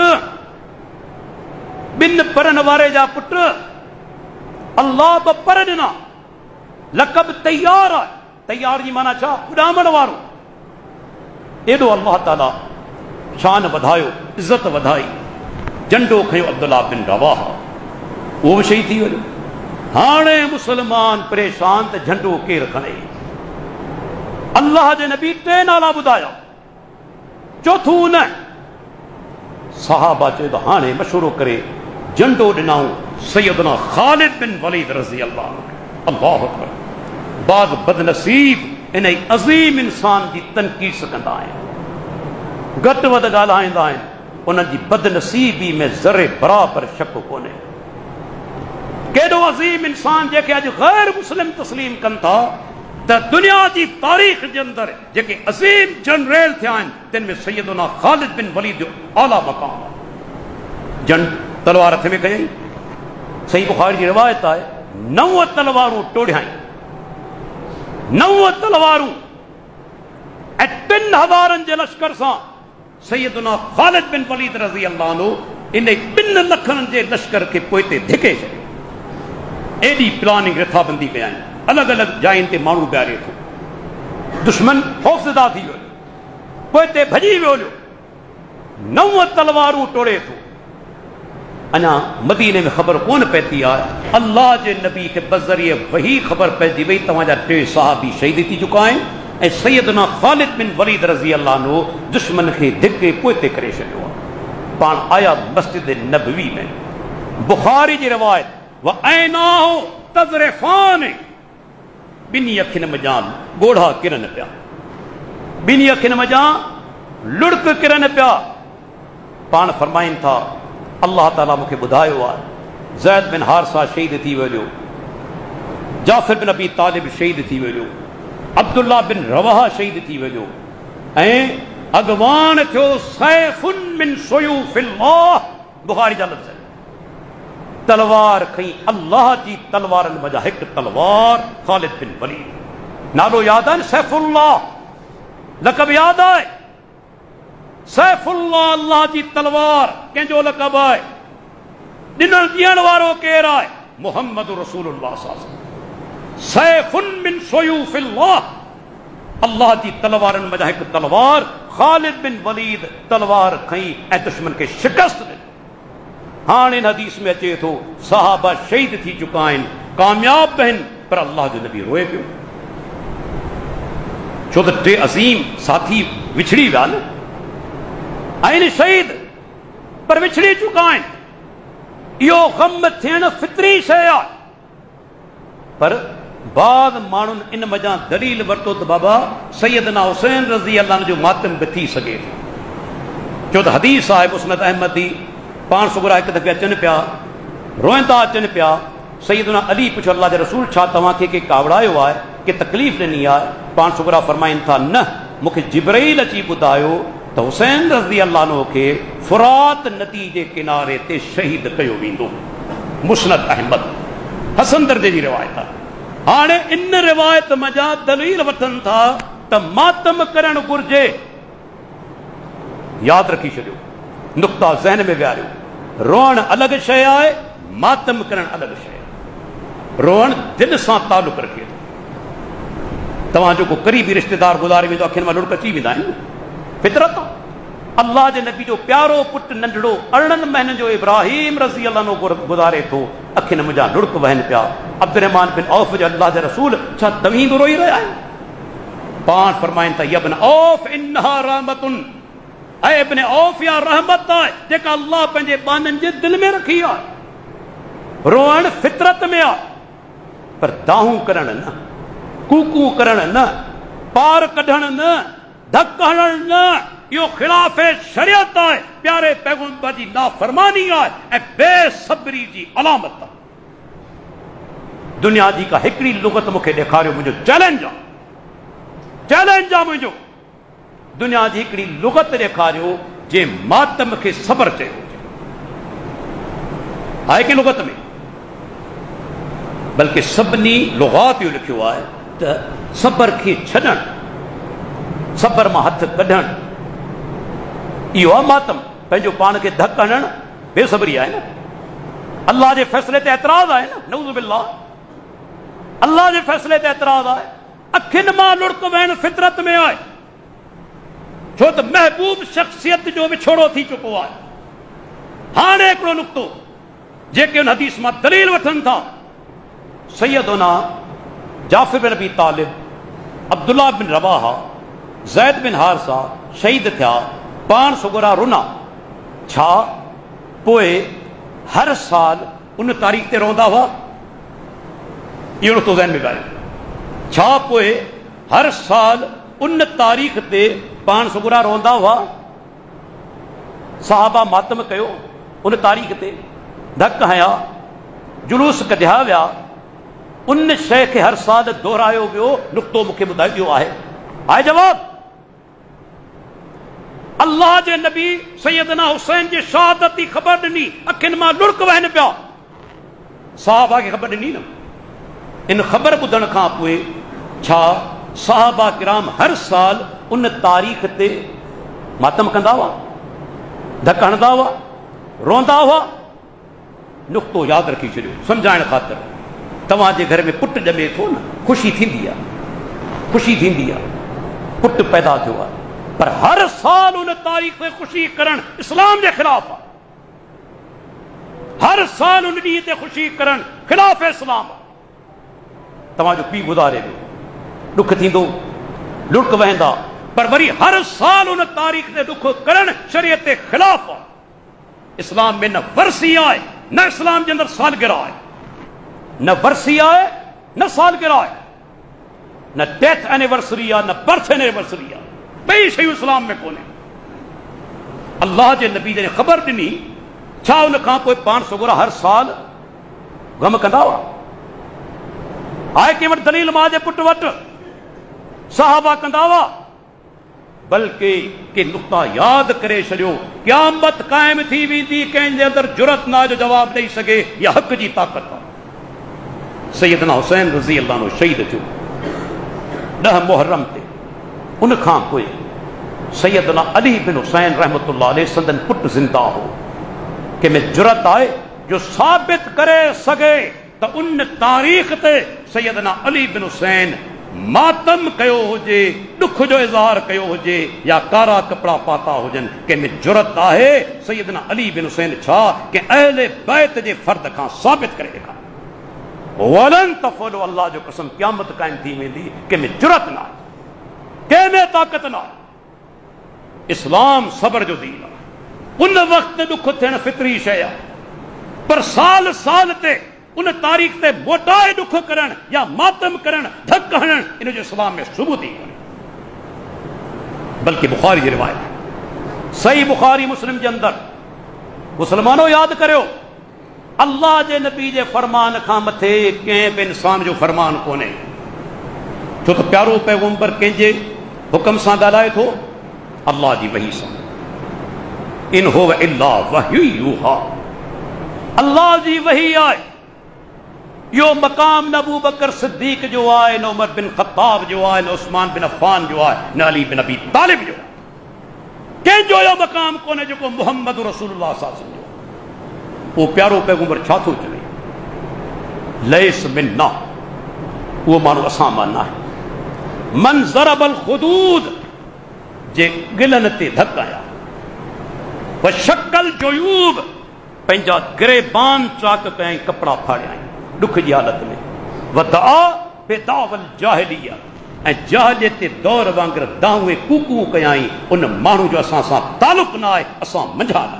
2 परनि वारे जा पुट, अल्लाह 2 पर ॾिना। लक़ब तैयार आहे। तैयार जी माना छा? उॾामण वारो। एॾो अल्लाह ताला शान वधायो, इज़त वधाई। झंडो खयो अब्दुल्ला बिन रवाहा, उहो बि शहीद थी वियो। हाणे मुसलमान परेशान त झंडो केरु खणे। अल्लाह जे नबी 3 नाला ॿुधाया, चौथों न। सहाबा चयो त हाणे मशवरो करे झंडो ॾिनऊं सैयदना ख़ालिद बिन वलीद रज़ी अल्लाह। अल्लाहु अकबर। बाद बदनसीब इन अज़ीम इंसान की तनकीद कंदा आहिनि, घटि वधि ॻाल्हाईंदा आहिनि, उन्हनि जी बदनसीबी में ज़रे बराबर शक कोन्हे। केॾो अज़ीम इंसान जेके अॼु गैर मुस्लिम तस्लीम कनि था त दुनिया जी तारीख़ जे अंदरि जेके अज़ीम जनरल थिया आहिनि तिन में सैयदना ख़ालिद बिन वलीद जो आला मक़ाम आहे। जंग तलवार हथ में कयई, सही बुखारी जी रिवायत आहे, 9 तलवारूं टोड़ियाई, 9 तलवारूं ऐं 3000 जे लश्कर सां सैयदना ख़ालिद बिन वलीद रज़ी अल्लाह अन्हु इन 2 लखनि जे लश्कर खे पोइ ते धिके छॾियो। एॾी प्लानिंग रिथाबंदी कया आहिनि, अलॻि अलॻि जायुनि ते माण्हू ॿियारे थो, दुश्मन ख़ौफ़ज़दा थी वियो, पोइ ते भॼी वियो, 9 तलवारूं टोड़े थो। अञा मदीने में ख़बर कोन पइजी आहे, अल्लाह जे नबी खे बज़रिए वही ख़बर पइजी वई तव्हांजा 3 सहाबी शहीद थी चुका आहिनि ऐं सैयदना ख़ालिद बिन वलीद रज़ी अल्लाह अन्हु दुश्मन खे धिके पोइ ते करे छॾियो आहे। पाण आया मस्जिद नबवी में, बुखारी जी रिवायत, व ऐनाहु तज़रिफ़ान, ॿिन्ही अखियुनि मञा ॻोढ़ा किरनि पिया, ॿिन्ही अखियुनि मञा लुड़क किरनि पिया। पाण फरमाइनि था अल्लाह ताला मूंखे ॿुधायो आहे ज़ैद बिन हारिसा शहीद थी वियो, जाफ़िर बिन अबी तालिब शहीद थी वियो, अब्दुल्ला बिन रवाहा शहीद थी वियो ऐं अॻवान थियो सैफ़ुन मिन सुयूफ़िल्लाह, बुखारी जा लफ़्ज़, तलवार खई अल्लाह जी तलवारनि वजा हिकु तलवार ख़ालिद बिन वलीद। नालो यादि आहे न, सैफ़ुल्लाह लक़ब यादि आहे, सैफ़ुल्लाह अल्लाह जी तलवार कंहिंजो लक़ब आहे, ॾिनण ॾियण वारो केरु आहे, मुहम्मद रसूलुल्लाह सल्लल्लाहु अलैहि वसल्लम। सैफ़ुन मिन सुयूफ़िल्लाह, अल्लाह जी तलवारनि वजा हिकु तलवार ख़ालिद बिन वलीद तलवार खई ऐं दुश्मन खे शिकस्त ॾिनी। हाणे इन हदीस में अचे थो सहाबा शहीद थी चुका आहिनि, कामयाब आहिनि, पर अल्लाह जो नबी रोए पियो, छो त 3 अज़ीम साथी विछड़ी विया न, आहिनि शहीद पर विछड़ी चुका आहिनि। इहो ग़म थियण फितरी शइ आहे, पर बाद माण्हुनि इन मज़ा दलील वरितो त बाबा सैयदना हुसैन रज़ी अल्लाह जो मातम बि थी सघे थो, छो त हदीस आहे मुस्नद अहमदी, पाण सुगरा हिकु दफ़े अचनि पिया, रोईंदा अचनि पिया, सैयदना अली पुछो अल्लाह जे रसूल छा तव्हांखे के कावड़ायो आहे, के तकलीफ़ ॾिनी आहे? पाण सुगरा फरमाइनि था न, मूंखे जिब्राइल अची ॿुधायो त हुसैन रज़ी अल्लाह अन्हु खे फुरात नदी जे किनारे ते शहीद कयो वेंदो। मुस्नद अहमद हसन दर्जे जी रिवायत आहे। हाणे इन रिवायत मज़ा दलील वठनि था त मातम करणु घुर्जे। यादि रखी छॾियो, नुक़्ता ज़हन में विहारियो, रोअण अलॻि शइ आहे, मातम करणु अलॻि शइ आहे। रोअण दिलि सां तालुक़ रखे थो। तव्हां जेको क़रीबी रिश्तेदार गुज़ारे वेंदो, अखियुनि मां लुड़क अची वेंदा आहिनि, फितरत आहे। अल्लाह जे नबी जो प्यारो पुटु नंढड़ो 18 महीननि जो इब्राहिम रज़ी अल्लाह अन्हु गुज़ारे थो, अखियुनि मुंहिंजा लुड़क वहनि पिया। अब्दुर्रहमान बिन औफ जो अल्लाह जे रसूल छा तव्हीं बि रोई रहिया आहियो? पाण फरमाइनि था यब्न औफ इन्नहा रहमतुन, ऐं इब्न औफ या रहमत आहे जेका अल्लाह पंहिंजे बाननि जे दिलि में रखी आहे। रोअण फितरत में आहे, पर दाहूं करण न, कूकू करण न, पार कढण न, धक हणण न, इहो खिलाफ़ शरीयत आहे, प्यारे पैगंबर जी नाफरमानी आहे ऐं बेसब्री जी अलामत आहे। दुनिया जी का हिकिड़ी लुगत मूंखे ॾेखारियो, मुंहिंजो चैलेंज आहे, चैलेंज आहे मुंहिंजो, दुनिया जी हिकिड़ी लुगत ॾेखारियो जे मातम खे सबर चयो हुजे। आहे कि लुगत में? बल्कि सभिनी लुगात इहो लिखियो आहे त सबर खे छॾणु, सबर मां हथ कढणु, इहो आहे मातम। पंहिंजो पाण खे धक हणणु बेसब्री आहे न, अल्लाह जे फ़ैसिले ते एतिराज़ आहे न, नऊज़ बिल्लाह, अल्लाह जे फ़ैसिले ते एतिराज़ आहे। अखियुनि मां लुड़क वहणु फितरत में आहे, छो त महबूब शख्सियत जो विछोड़ो थी चुको आहे। हाणे हिकिड़ो नुक़्तो जेके उन हदीस मां दलील वठनि था, सैयदना जाफ़िर बिन अबी तालिब, अब्दुल्ला बिन रवाहा, ज़ैद बिन हारिसा शहीद थिया, पाण सुगरा रुना, छा पोइ हर साल उन तारीख़ ते रहंदा हुआ? इहो नुक़्तो ज़हन में ॻाल्हि, छा पोइ हर साल उन तारीख़ ते पाण सुगुरा रोंदा हुआ, साहबा मातम कयो, उन तारीख़ ते धक हया, जुलूस कढिया विया, उन शइ खे हर साल दोहरायो वियो। नुक़्तो मूंखे ॿुधाए वियो आहे जवाब। अल्लाह जे नबी सैयदना हुसैन जी शहादत जी ख़बर ॾिनी, अखियुनि मां लुड़क वहनि पिया। साहबा खे ख़बर ॾिनी न। इन ख़बर ॿुधण खां पोइ छा साहबा किराम हर साल उन तारीख़ ते मातम कंदा हुआ, धक हणंदा हुआ, रोंदा हुआ। नुक़्तो यादि रखी छॾियो सम्झाइण ख़ातिर। तव्हांजे घर में पुटु ॼमे थो न, ख़ुशी थींदी आहे, ख़ुशी थींदी आहे, पुटु पैदा थियो आहे, पर हर साल उन तारीख़ ते ख़ुशी करणु इस्लाम जे ख़िलाफ़ आहे। हर साल उन ॾींहं ते ख़ुशी करणु ख़िलाफ़ इस्लाम आहे। तव्हांजो पीउ गुज़ारे वियो, ॾुख थींदो, लुड़क वहंदा, पर वरी हर साल उन तारीख़ ते ॾुख करणु शरीयत जे ख़िलाफ़ आहे। इस्लाम में न वरसी आहे, न इस्लाम जे अंदरि सालगिरह आहे, न वरसी आहे न सालगिरह आहे, न डेथ एनिवर्सरी आहे न बर्थ एनिवर्सरी आहे। ॿई शयूं इस्लाम में कोन्हे। अल्लाह जे नबी जॾहिं ख़बर ॾिनी, छा उन खां पोइ पाण सुगुरा हर साल गम कंदा हुआ? आहे कंहिं वटि दलील? मां जे पुट वटि साहबा कंदा हुआ। बल्कि के नुक़्ता यादि करे छॾियो, क़यामत क़ाइम थी वेंदी, कंहिंजे अंदरि जुरत न जो जवाबु ॾेई सघे, या हक़ जी ताक़त आहे। सैयदना हुसैन रज़ी अल्लाह अन्हु शहीद थियो 10 मुहर्रम ते। उन खां पोइ सैयदना अली बिन हुसैन रहमतुल्लाह अलैह संदन पुटु ज़िंदा हो। कंहिंमें जुरत आहे जो साबित करे सघे त उन तारीख़ ते सैयदना अली बिन हुसैन मातम कयो हुजे, ॾुख जो इज़हार कयो हुजे, या कारा कपिड़ा पाता हुजनि? कंहिंमें जुरत आहे सैयदना अली बिन हुसैन छा कि अहले बैत जे फर्द खां साबित करे ॾेखारे? वलन तफ़लो, अल्लाह जो कसम, क़यामत क़ाइम थी वेंदी, कंहिंमें जुरत न आहे, कंहिंमें ताक़त न आहे। इस्लाम सब्र जो दीन आहे। उन वक़्तु ॾुख थियणु फितरी शइ आहे, पर साल साल ते उन तारीख़ ते मोटाए ॾुख करणु या मातम करणु, धक हणणु, इन जो इस्लाम में सबूत ई कोन्हे। बल्कि बुखारी जी रिवायत, सही बुखारी मुस्लिम जे अंदरि, मुसलमानो यादि करियो, अल्लाह जे नबी जे फरमान खां मथे कंहिं बि इंसान जो फरमान कोन्हे। छो त प्यारो पैगंबर कंहिंजे हुकम सां ॻाल्हाए थो? अल्लाह जी वही सां। इन हुव इल्ला वह्यु यूहा, अल्लाह जी वही आहे। यो मकाम न अबू बकर सिद्दीक जो आहे, न उमर बिन ख़त्ताब जो आहे, न उस्मान बिन अफ़्फ़ान जो आहे, न अली बिन अबी तालिब जो आहे। कंहिंजो इहो मकाम कोन्हे जेको मुहम्मद रसूलुल्लाह सल्लल्लाहु अलैहि वसल्लम जो। उहो प्यारो पैगंबर छा थो चवे? लैस मिन्ना, उहो माण्हू असां मां न आहे। मन ज़रबल खुदूद, जे गिलनि ते धक आया, व शक्कल जुयूब, पंहिंजा गिरेबान चाक कयईं, कपिड़ा फाड़ियाईं ॾुख जी हालत में। वदआ बेदावल जाहिलिया, ऐं जाहिलियत ते दौर वांगुरु दाऊं कूकू कयाईं। उन माण्हू जो असां सां तालुक़ न आहे, असां मंझा न।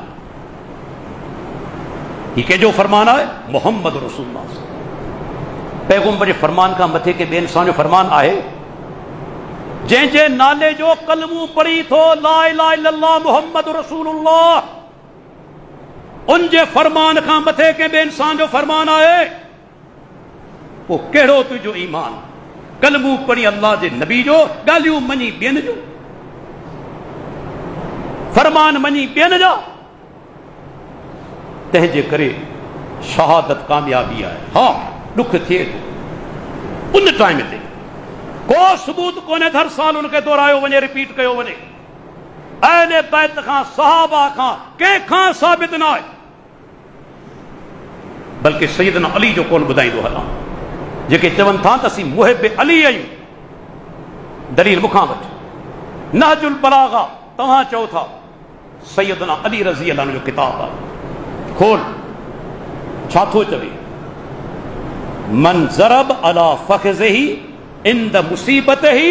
हीउ कंहिंजो फरमान आहे? मुहम्मद रसूलुल्लाह। पैगंबर जे फरमान खां मथे के ॿिए इंसान जो फरमान आहे? जंहिंजे नाले जो कलमू पढ़ी थो, ला इलाहा इल्लल्लाह मुहम्मद रसूलुल्लाह, उन जे फरमान खां मथे के ॿिए इंसान जो फरमान आहे? पोइ कहिड़ो तुंहिंजो ईमान? कलमू पढ़ी अल्लाह जे नबी जो, ॻाल्हियूं मञी ॿियनि जूं, फरमान मञी ॿियनि जा। तंहिंजे करे शहादत कामयाबी आहे। हा, ॾुख थिए थो, उन टाइम ते को सबूत कोन्हे हर साल उनखे दोहरायो वञे, रिपीट कयो वञे। अहले बैत खां, सहाबा खां, कंहिंखां साबित न आहे। बल्कि सैयदना अली जो कौन ॿुधाईंदो हलां, जेके चवनि था त असीं मुहिब अली आहियूं। दलील मूंखां वठि, नहजुल बलागा, तव्हां चओ था सैयदना अली रज़ी अल्लाह जो किताब आहे, खोल, छा थो चवे? मन ज़रब अला फ़ख़िज़िही इंद मुसीबत ही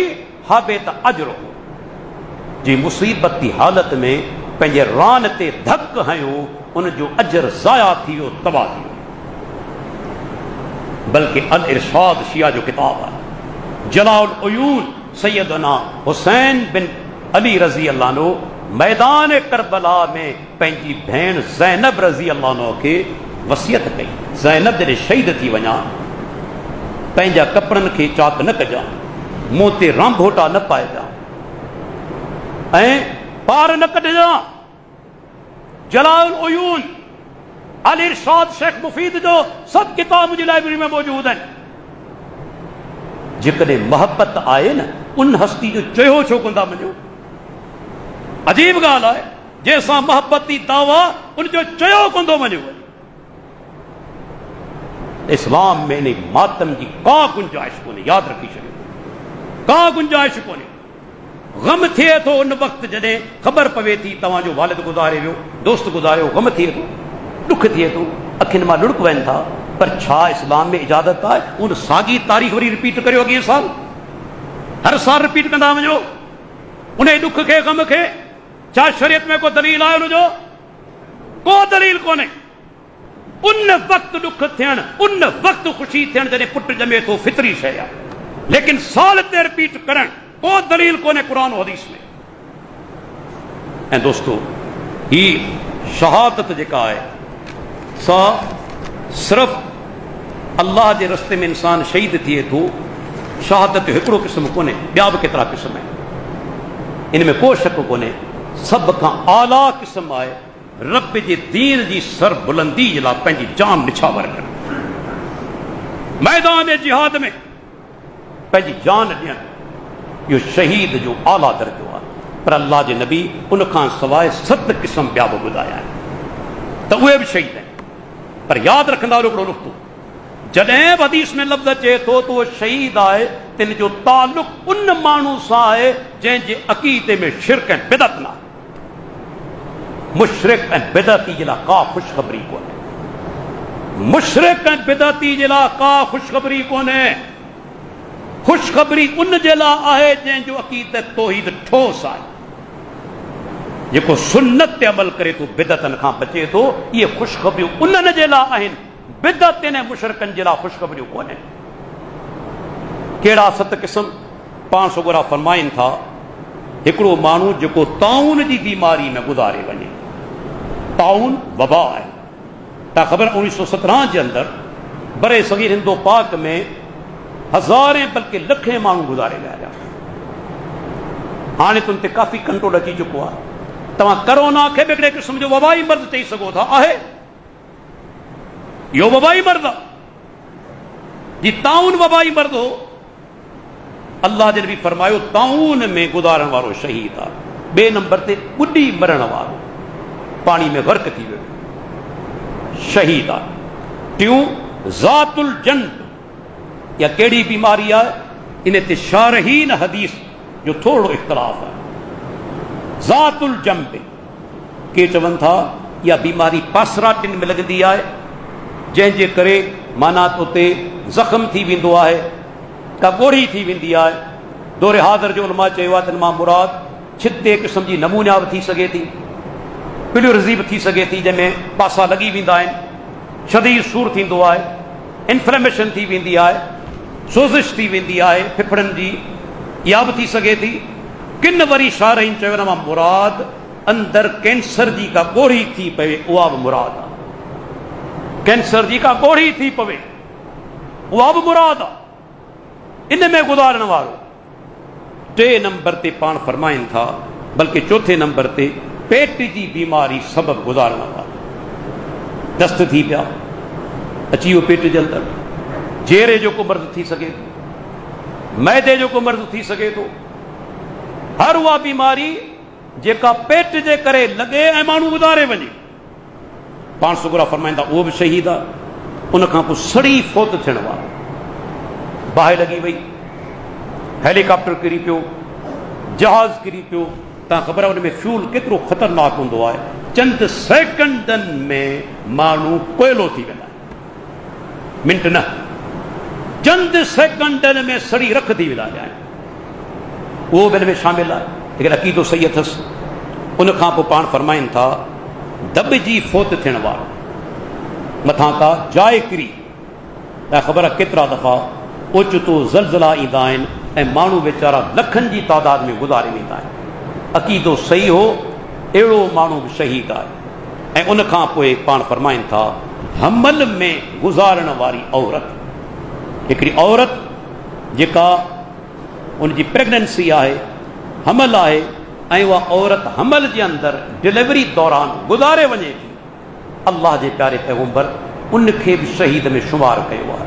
हाबित अजरो, जी मुसीबत की हालत में पंहिंजे रान ते धक हयो, उन जो अजर ज़ाया थी वियो, तबाह थी वियो। बल्कि अल इरशाद शिया जो किताब आहे, जलाउल उयून सैयदना हुसैन बिन अली रज़ी अल्लाह अन्हु मैदान करबला में पंहिंजी भेण ज़ैनब रज़ी अल्लाह अन्हा खे वसियत कई। ज़ैनब जॾहिं शहीद थी वञा, पंहिंजा कपिड़नि खे चाक न कजां, मुंहं ते रांभोटा न पाइजां ऐं पार न कढजां। जलाल उयून अल इरशाद शेख मुफीद जो सब किताब मुंहिंजी लाइब्रेरी में मौजूद आहिनि। जेकॾहिं मोहब्बत आहे न, उन हस्ती जो चयो छो कंदा मञो? अजीब ॻाल्हि आहे, जंहिंसां मोहब्बती दावा उनजो चयो कंदो मञो। इस्लाम में इन मातम जी का गुंजाइश कोन्हे, यादि रखी छॾियो, का गुंजाइश कोन्हे। गम थिए थो उन वक़्तु जॾहिं ख़बर पवे थी तव्हांजो वालिद गुज़ारे वियो, दोस्त गुज़ारियो, गम थिए थो, दुख थिए थो, अखियुनि मां लुढ़क वञनि था, पर छा इस्लाम में इजाज़त आहे उन साॻी तारीख़ वरी रिपीट करियो अॻिए साल? हर साल रिपीट कंदा वञो उन दुख खे, गम खे? छा शरीयत में को दलील आहे उनजो? को दलील कोन्हे। उन वक़्तु दुख थियण, उन वक़्तु ख़ुशी थियण जॾहिं पुटु ॼमे थो, फितरी शइ आहे, लेकिन साल ते रिपीट करण को दलील कोन्हे क़ुरान और हदीस में। ऐं दोस्तो, ही शहादत जेका आहे सा सिर्फ़ अल्लाह जे रस्ते में इंसान शहीद थिए थो, शहादत हिकिड़ो क़िस्म कोन्हे, ॿिया बि केतिरा क़िस्म आहिनि, इन में को शक कोन्हे। सभ खां आला क़िस्म आहे रब जे दीन जी सरबुलंदी जे लाइ पंहिंजी जान निछावर करणु, मैदान जिहाद में पंहिंजी जान ॾियणु, इहो शहीद जो आला दर्जो आहे। पर अल्लाह जे नबी उन खां सवाइ 7 क़िस्म ॿिया बि ॿुधाया आहिनि, त उहे बि शहीद आहिनि। पर यादि रखंदा हिकिड़ो नुक़्तो, जॾहिं बि हदीस में लफ़्ज़ अचे थो त उहो शहीद आहे, तिन जो तालुक़ उन माण्हू सां आहे जंहिंजे अक़ीदे में शिरक ऐं बिदत न आहे। मुशरिक ऐं बिदती जे लाइ का ख़ुशख़बरी कोन्हे, मुशरिक ऐं बिदती जे लाइ का ख़ुशख़बरी कोन्हे। ख़ुशख़बरी उन जे लाइ आहे जंहिंजो अक़ीदत तौहीद ठोस आहे, जेको सुन्नत ते अमल करे थो, बिदतनि खां बचे थो। इहे ख़ुशख़बरियूं उन्हनि जे लाइ आहिनि, बिदतनि ऐं मुशरिकनि जे लाइ ख़ुशख़बरियूं कोन्हनि। कहिड़ा 7 क़िस्म? पाण सुगुरा फरमाइनि था, हिकिड़ो माण्हू जेको ताउन जी बीमारी में गुज़ारे वञे, ताउन वबा आहे, तव्हां ख़बर 1917 जे अंदरि बरे सगीर हिंदो पाक में हज़ारें बल्कि लखे माण्हू गुज़ारे विया। हाणे तुम ते काफ़ी कंट्रोल अची चुको आहे। तव्हां करोना खे बि हिकिड़े क़िस्म जो वबाई मर्ज़ चई सघो था, आहे इहो वबाई मर्ज़ आहे जी। ताउन वबाई मर्ज़ हो, अल्लाह जे नबी फरमायो ताउन में गुज़ारण वारो शहीद आहे। 2 नंबर ते ॿुॾी मरण वारो, पाणी में गर्क थी वियो, शहीद आहे। 2 ज़ातुल जन्ब, या कहिड़ी बीमारी आहे, इन ते शारहीन हदीस जो थोरो इख़्तिलाफ़ आहे। ज़ातुल जन्ब के चवनि था इहा बीमारी पासराटिन में लॻंदी आहे, जंहिंजे करे माना उते ज़ख़्म थी वेंदो आहे, का ॻोढ़ी थी वेंदी आहे। दौरे हाज़िर जो उलमा चयो आहे त इन मां मुराद छिते क़िस्म जी नमूनिया बि थी सघे थी, प्लूरिज़ी बि थी सघे थी, जंहिंमें पासा लॻी वेंदा आहिनि, शदीद सूर थींदो आहे, इंफ्लेमेशन थी वेंदी आहे, सोज़िश थी वेंदी आहे फिफड़नि जी, इहा बि थी सघे थी। किन वरी शारहीन चयो न मां मुराद अंदरि कैंसर जी का ॻोढ़ी थी पवे, उहा बि मुराद आहे। कैंसर जी का ॻोढ़ी थी पवे, उहा बि मुराद आहे। इन में गुज़ारण वारो 3 नंबर ते पाण फरमाइनि था, बल्कि 4 नंबर ते पेट जी बीमारी सबब गुज़ारण वारो, दस्त थी पिया, अची वियो पेट जे अंदरि, जेरे जो को मर्ज़ थी सघे थो, मैदे जो को मर्ज़ थी सघे थो, हर उहा बीमारी जेका पेट जे करे लॻे ऐं माण्हू गुज़ारे वञे, पाण सुगुरा फरमाईंदा उहो बि शहीद आहे। उन खां पोइ सड़ी फौत थियण वारो, बाहि लॻी वई, हेलीकॉप्टर किरी पियो, जहाज़ किरी पियो, तव्हां ख़बर आहे उन में फ्यूल केतिरो ख़तरनाक हूंदो आहे। चंद सेकंडनि में माण्हू कोयलो थी वेंदा आहिनि, मिंट न, चंद सेकंडनि में सड़ी रख थी वेंदा आहिनि। उहो बि हिन में शामिल आहे, लेकिन अक़ीदो सही अथसि। उन खां पोइ पाण फरमाइनि था दब जी फौत थियण वारो, मथां का जाइ किरी, तव्हां ख़बर आहे केतिरा दफ़ा ओचितो ज़लज़ला ईंदा आहिनि, ऐं माण्हू वेचारा लखनि जी तादाद में गुज़ारे वेंदा आहिनि। अक़ीदो सही हो अहिड़ो माण्हू बि शहीद आहे। ऐं उन खां पोइ पाण फरमाइनि था हमल में गुज़ारण वारी औरत, हिकिड़ी औरत जेका उनजी प्रेगनेंसी आहे, हमल आहे, ऐं उहा औरत हमल जे अंदरि डिलीवरी दौरान गुज़ारे वञे थी, अल्लाह जे प्यारे पैगम्बर उनखे बि शहीद में शुमार कयो आहे।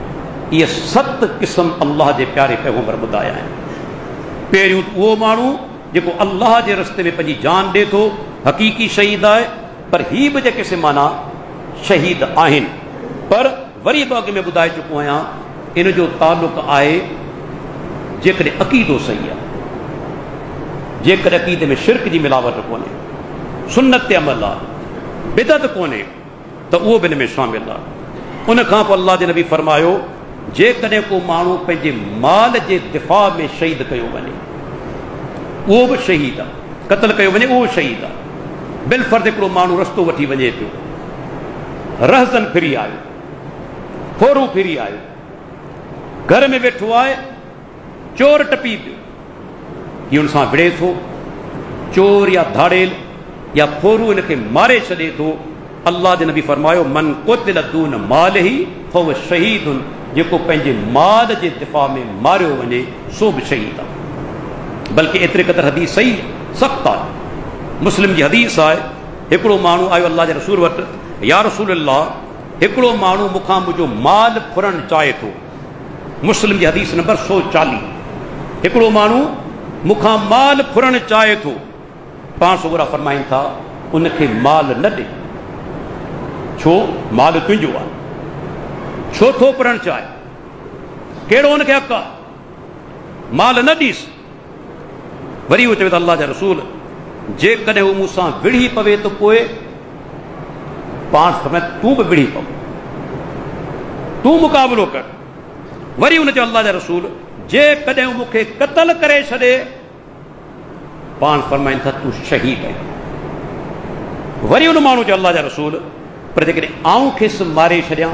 इहे 7 क़िस्म अल्लाह जे प्यारे पैगम्बर ॿुधाया आहिनि। पहिरियों उहो माण्हू जेको अल्लाह जे रस्ते में पंहिंजी जान ॾिए थो, हक़ीक़ी शहीद आहे। पर ही बि जेके माना शहीद आहिनि, पर वरी बि अॻ में ॿुधाए चुको आहियां, इन जो तालुक़ आहे जेकॾहिं अक़ीदो सही आहे, जेकॾहिं अक़ीदे में शिरक जी मिलावट कोन्हे, सुन्नत अमल आहे, बिदअत कोन्हे, त उहो बि हिन में शामिल आहे। उन खां पोइ अल्लाह जे नबी फरमायो जेकॾहिं को माण्हू पंहिंजे माल जे दिफ़ा में शहीद कयो वञे, उहो बि शहीद आहे, क़त्ल कयो वञे उहो शहीद आहे। बिलफर्द हिकिड़ो माण्हू रस्तो वठी वञे पियो, रहज़न फिरी आयो, फोरू फिरी आयो, घर में वेठो आहे, चोर टपी पियो, हीअ हुन सां विड़े थो, चोर या धाड़ेल या फोरू हिनखे मारे छॾे थो। अल्लाह जे नबी फरमायो मन क़ुतिल दून मालिही फहुव शहीदुन, जेको पंहिंजे माल जे दिफ़ा में मारियो वञे सो बि शहीद आहे। बल्कि एतिरे क़दुरु हदीस सही सख़्तु आहे। मुस्लिम जी हदीस आहे, हिकिड़ो माण्हू आयो अल्लाह जे रसूल वटि, या रसूल अल्लाह, हिकिड़ो माण्हू मूंखां मुंहिंजो माल फुरणु चाहे थो। मुस्लिम जी हदीस नंबर 140। हिकिड़ो माण्हू मूंखां माल फुरणु चाहे थो, पाण सुगरा फरमाइनि था उनखे माल न ॾे। छो? माल तुंहिंजो आहे, छो थो फुरणु चाहे? कहिड़ो हुनखे हक़ आहे? माल न ॾीस। वरी उहो चवे त अल्लाह जा रसूल, जेकॾहिं हू मूंसां विढ़ी पवे त पोइ पाण समय तूं बि विढ़ी पव, तूं मुक़ाबिलो कर। वरी हुन चयो अल्लाह जा रसूल, जेकॾहिं हू मूंखे क़त्ल करे छॾे, पाण फरमाइनि था तूं शहीद आहीं। वरी हुन माण्हू चयो अल्लाह जा रसूल, पर जेकॾहिं आऊं खेसि मारे छॾियां,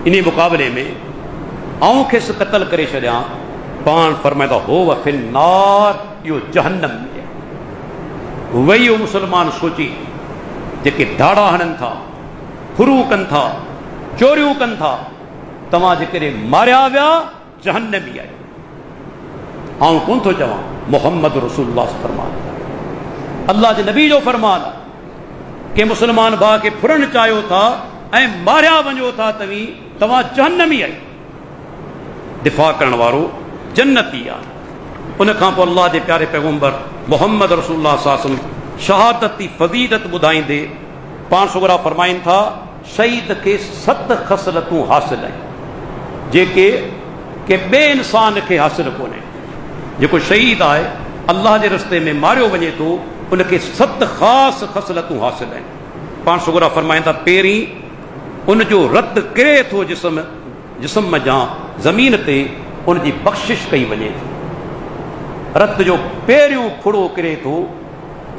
इन मुक़ाबले में आऊं खेसि क़त्ल करे छॾियां, पाण फरमाइनि था हो फिल नार, इहो जहन्नम में। वही उहो मुस्लमान सोची जेके दाड़ा हणनि था, फुरू कनि था, चोरियूं कनि था, तव्हां जेकॾहिं मारिया विया जहन्नमी आहे। आऊं कोन थो चवां, मोहम्मद रसूलुल्लाह फरमान, अल्लाह जे नबी जो फरमान, के मुस्लमान भाउ खे फुरणु चाहियो था ऐं मारिया वञो था तव्हां जहन्नमी आहे। दिफ़ा करण वारो जन्नती आहे। उन खां पोइ अल्लाह जे प्यारे पैगम्बर मोहम्मद रसूलुल्लाह सल्लल्लाहु अलैहि वसल्लम शहादत जी फज़ीलत ॿुधाईंदे पाण सुगरा फरमाइनि था शहीद खे 7 ख़सलतूं हासिल आहिनि जेके के ॿिए इंसान खे हासिल कोन्हे। जेको शहीद आहे अल्लाह जे रस्ते में मारियो वञे थो उनखे 7 ख़ासि ख़सलतूं हासिल आहिनि। पाण सुगरा फरमाइनि था पहिरीं उनजो रत किरे थो जिस्म जा ज़मीन ते, उनजी बख़्शिश कई वञे थी। रत जो पहिरियों खुड़ो किरे थो,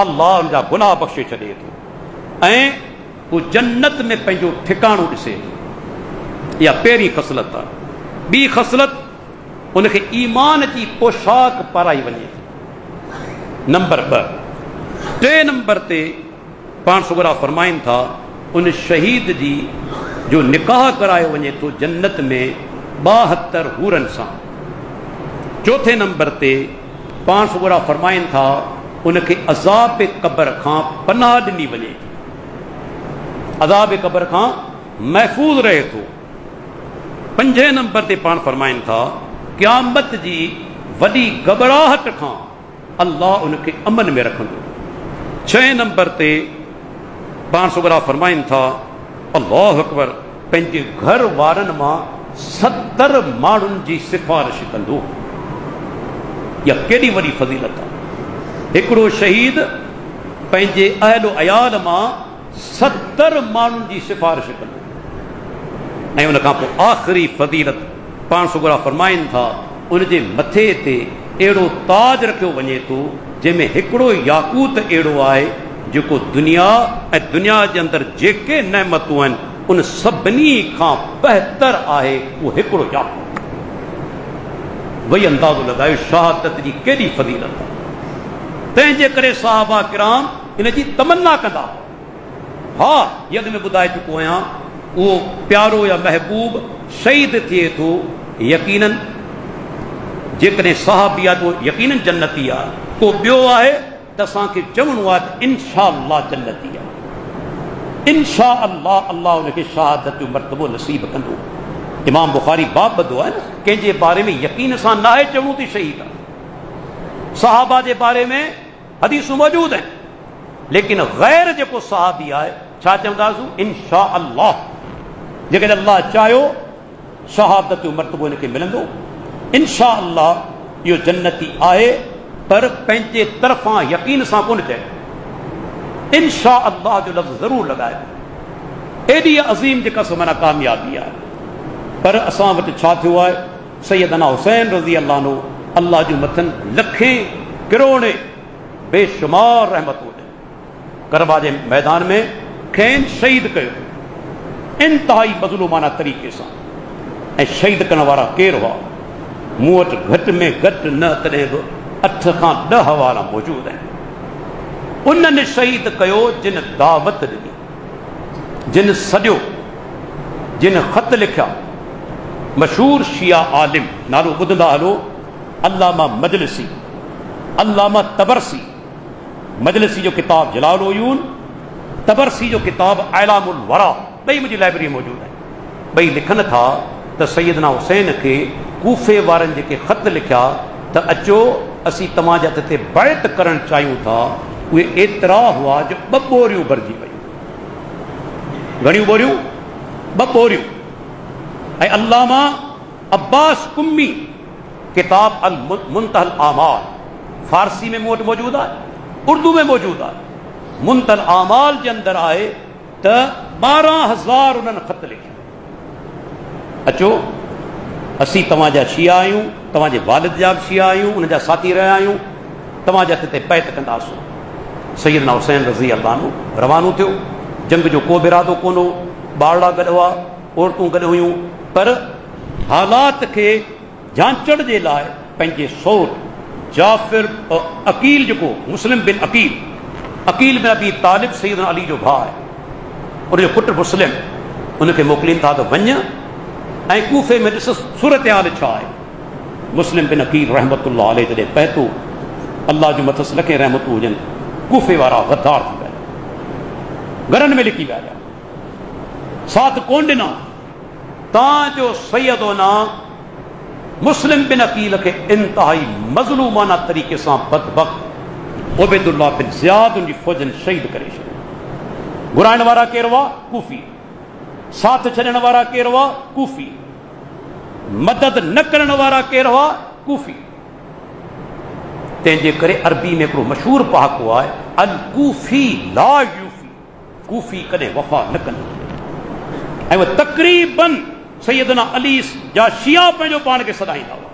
अल्लाह उनजा गुनाह बख़्शे छॾे थो ऐं हू जन्नत में पंहिंजो ठिकाणो ॾिसे थो। इहा पहिरीं ख़सलत आहे। ॿी ख़सलत, उनखे ईमान जी पोशाक पाराई वञे थी। नंबर 2। 3 नंबर ते पाण सुगरा फरमाइनि था उन शहीद जी जो निकाह करायो वञे थो जन्नत में 72 हूरनि सां। 4 नंबर ते पाण सुगरा फरमाइनि था उनखे अज़ाब क़ब्र खां पनाह ॾिनी वञे थी, अज़ाब क़ब्र खां महफ़ूज़ रहे थो। 5 नंबर ते पाण फरमाइनि था क़यामत जी वॾी घबराहट खां अल्लाह उनखे अमन में रखंदो। 6 नंबर ते पाण सुगरा फरमाइनि था अल्लाहु अकबर, पंहिंजे घर वारनि मां 70 माण्हुनि जी सिफ़ारिश कंदो। इहा केॾी वॾी फज़ीलत आहे। हिकिड़ो शहीद पंहिंजे अहलो अयाल मां 70 माण्हुनि जी सिफ़ारिश कंदो। ऐं उन खां पोइ आख़िरी फज़ीलत पाण सुगरा फरमाइनि था उनजे मथे ते अहिड़ो ताज रखियो वञे थो जंहिंमें हिकिड़ो याकूत अहिड़ो आहे जेको दुनिया ऐं दुनिया जे अंदरि जेके नेमतूं आहिनि उन सभिनी खां बहितर आहे उहो हिकिड़ो याकूत। वही अंदाज़ो लगायो शहादत जी केॾी फज़ीलत आहे। तंहिंजे करे सहाबा किराम इन जी तमन्ना कंदा। हा यग में ॿुधाए चुको आहियां उहो प्यारो या महबूब शहीद थिए थो यकीनन, जेकॾहिं सहाबी आहे तो यकीनन जन्नती आहे। को ॿियो आहे त असांखे चवणो आहे त इंशा अल्लाह जन्नती आहे। इंशा अल्लाह अल्लाह उनखे शहादत जो मर्तबो नसीब कंदो। इमाम बुखारी बाब ॿधो आहे न, कंहिंजे बारे में यकीन सां न आहे चवणो थी शहीद आहे। सहाबा जे बारे में हदीसूं मौजूद आहिनि, लेकिन गैर जेको सहाबी आहे छा चवंदासीं? इंशा अल्लाह, जेकॾहिं अल्लाह चाहियो शहादत जो मर्तबो हिनखे मिलंदो। इंशा अल्लाह इहो जन्नती आहे, पर पंहिंजे तरफ़ां यकीन सां कोन चए। इंशा अल्लाह जो लफ़्ज़ ज़रूर लॻाए। एॾी अज़ीम जेका सो माना कामयाबी आहे। पर असां वटि छा थियो आहे? सैयदना हुसैन रज़ी अल्लाह अन्हु अल्लाह जूं मथनि लखे किरोड़े बेशुमार रहमतूं ॾिनी। करबला जे मैदान में खेनि शहीद कयो इंतिहाई मज़लूमाना तरीक़े सां। ऐं शहीद करण वारा केरु हुआ? मूं वटि घटि में घटि न तॾहिं बि 8 खां 10 हवाला मौजूद आहिनि। उन्हनि शहीद कयो जिन दावत ॾिनी, जिन सॼो, जिन ख़त लिखिया। मशहूर शिया आलिम, नालो ॿुधंदा हलो, अल्लामा मजलिसी, अल्लामा तबरसी। मजलिसी जो किताब जलाल उयून, तबरसी जो किताब आलामुल वरा, ॿई मुंहिंजी लाइब्रेरी में मौजूद आहिनि। ॿई लिखनि था त सैयदना हुसैन खे कूफे वारनि जेके ख़त लिखिया त अचो असीं तव्हांजे हथ ते बैत करणु चाहियूं था, उहे एतिरा हुआ जो 2 ॿोरियूं भरिजी पयूं। घणियूं ॿोरियूं? 2 ॿोरियूं। ऐं अल्लामा अब्बास कुम्मी किताब अल मुंतहल आमाल, फारसी में मूं वटि मौजूद आहे, उर्दू में मौजूद आहे। मुंतहल आमाल जे अंदरि आहे त 12,000 उन्हनि ख़त लिखिया। अचो असीं तव्हांजा शिया आहियूं, तव्हांजे वालिद जा बि शिया आहियूं, उन जा साथी रहिया आहियूं, तव्हांजे हथ ते बैत कंदासीं। सैयदना हुसैन रज़ी अल्लाह अन्हु रवानो थियो। जंग जो को बि इरादो कोन हो, ॿारड़ा गॾु हुआ, औरतूं गॾु हुयूं, पर हालात खे जांचण जे लाइ पंहिंजे सौट जाफ़िर अकील, जेको मुस्लिम बिन अकील, अकील बिन अबी तालिब सैयदना अली जो भाउ आहे, उनजो पुटु मुस्लिम, उनखे मोकिलीनि था त वञ ऐं कूफे में ॾिस सूरत हाल छा आहे। मुस्लिम बिन अकील रहमतुल्लाह अलैह जॾहिं पहुतो, अल्लाह जो मथस लखे रहमतूं हुजनि, कूफे वारा गद्दार थी विया, घरनि में लिकी विया, साथ कोन ॾिना। तव्हांजो सैयदोना मुस्लिम बिन अकील खे इंतिहाई मज़लूमाना तरीक़े सां बदबख्त उबैदुल्लाह बिन ज़ियाद उनजी फ़ौजनि शहीद करे छॾियो। घुराइण वारा केरु हुआ? कूफी। साथ छॾण वारा केरु हुआ? कूफी। मदद न करण वारा केरु हुआ? कूफी। तंहिंजे करे अरबी में हिकिड़ो मशहूरु पहाको आहे, अल कूफी ला यूफी, कूफी कॾहिं वफ़ा न कंदो। ऐं उहे तक़रीबन सैयदना अली जा शिया पंहिंजो पाण खे सॾाईंदा हुआ।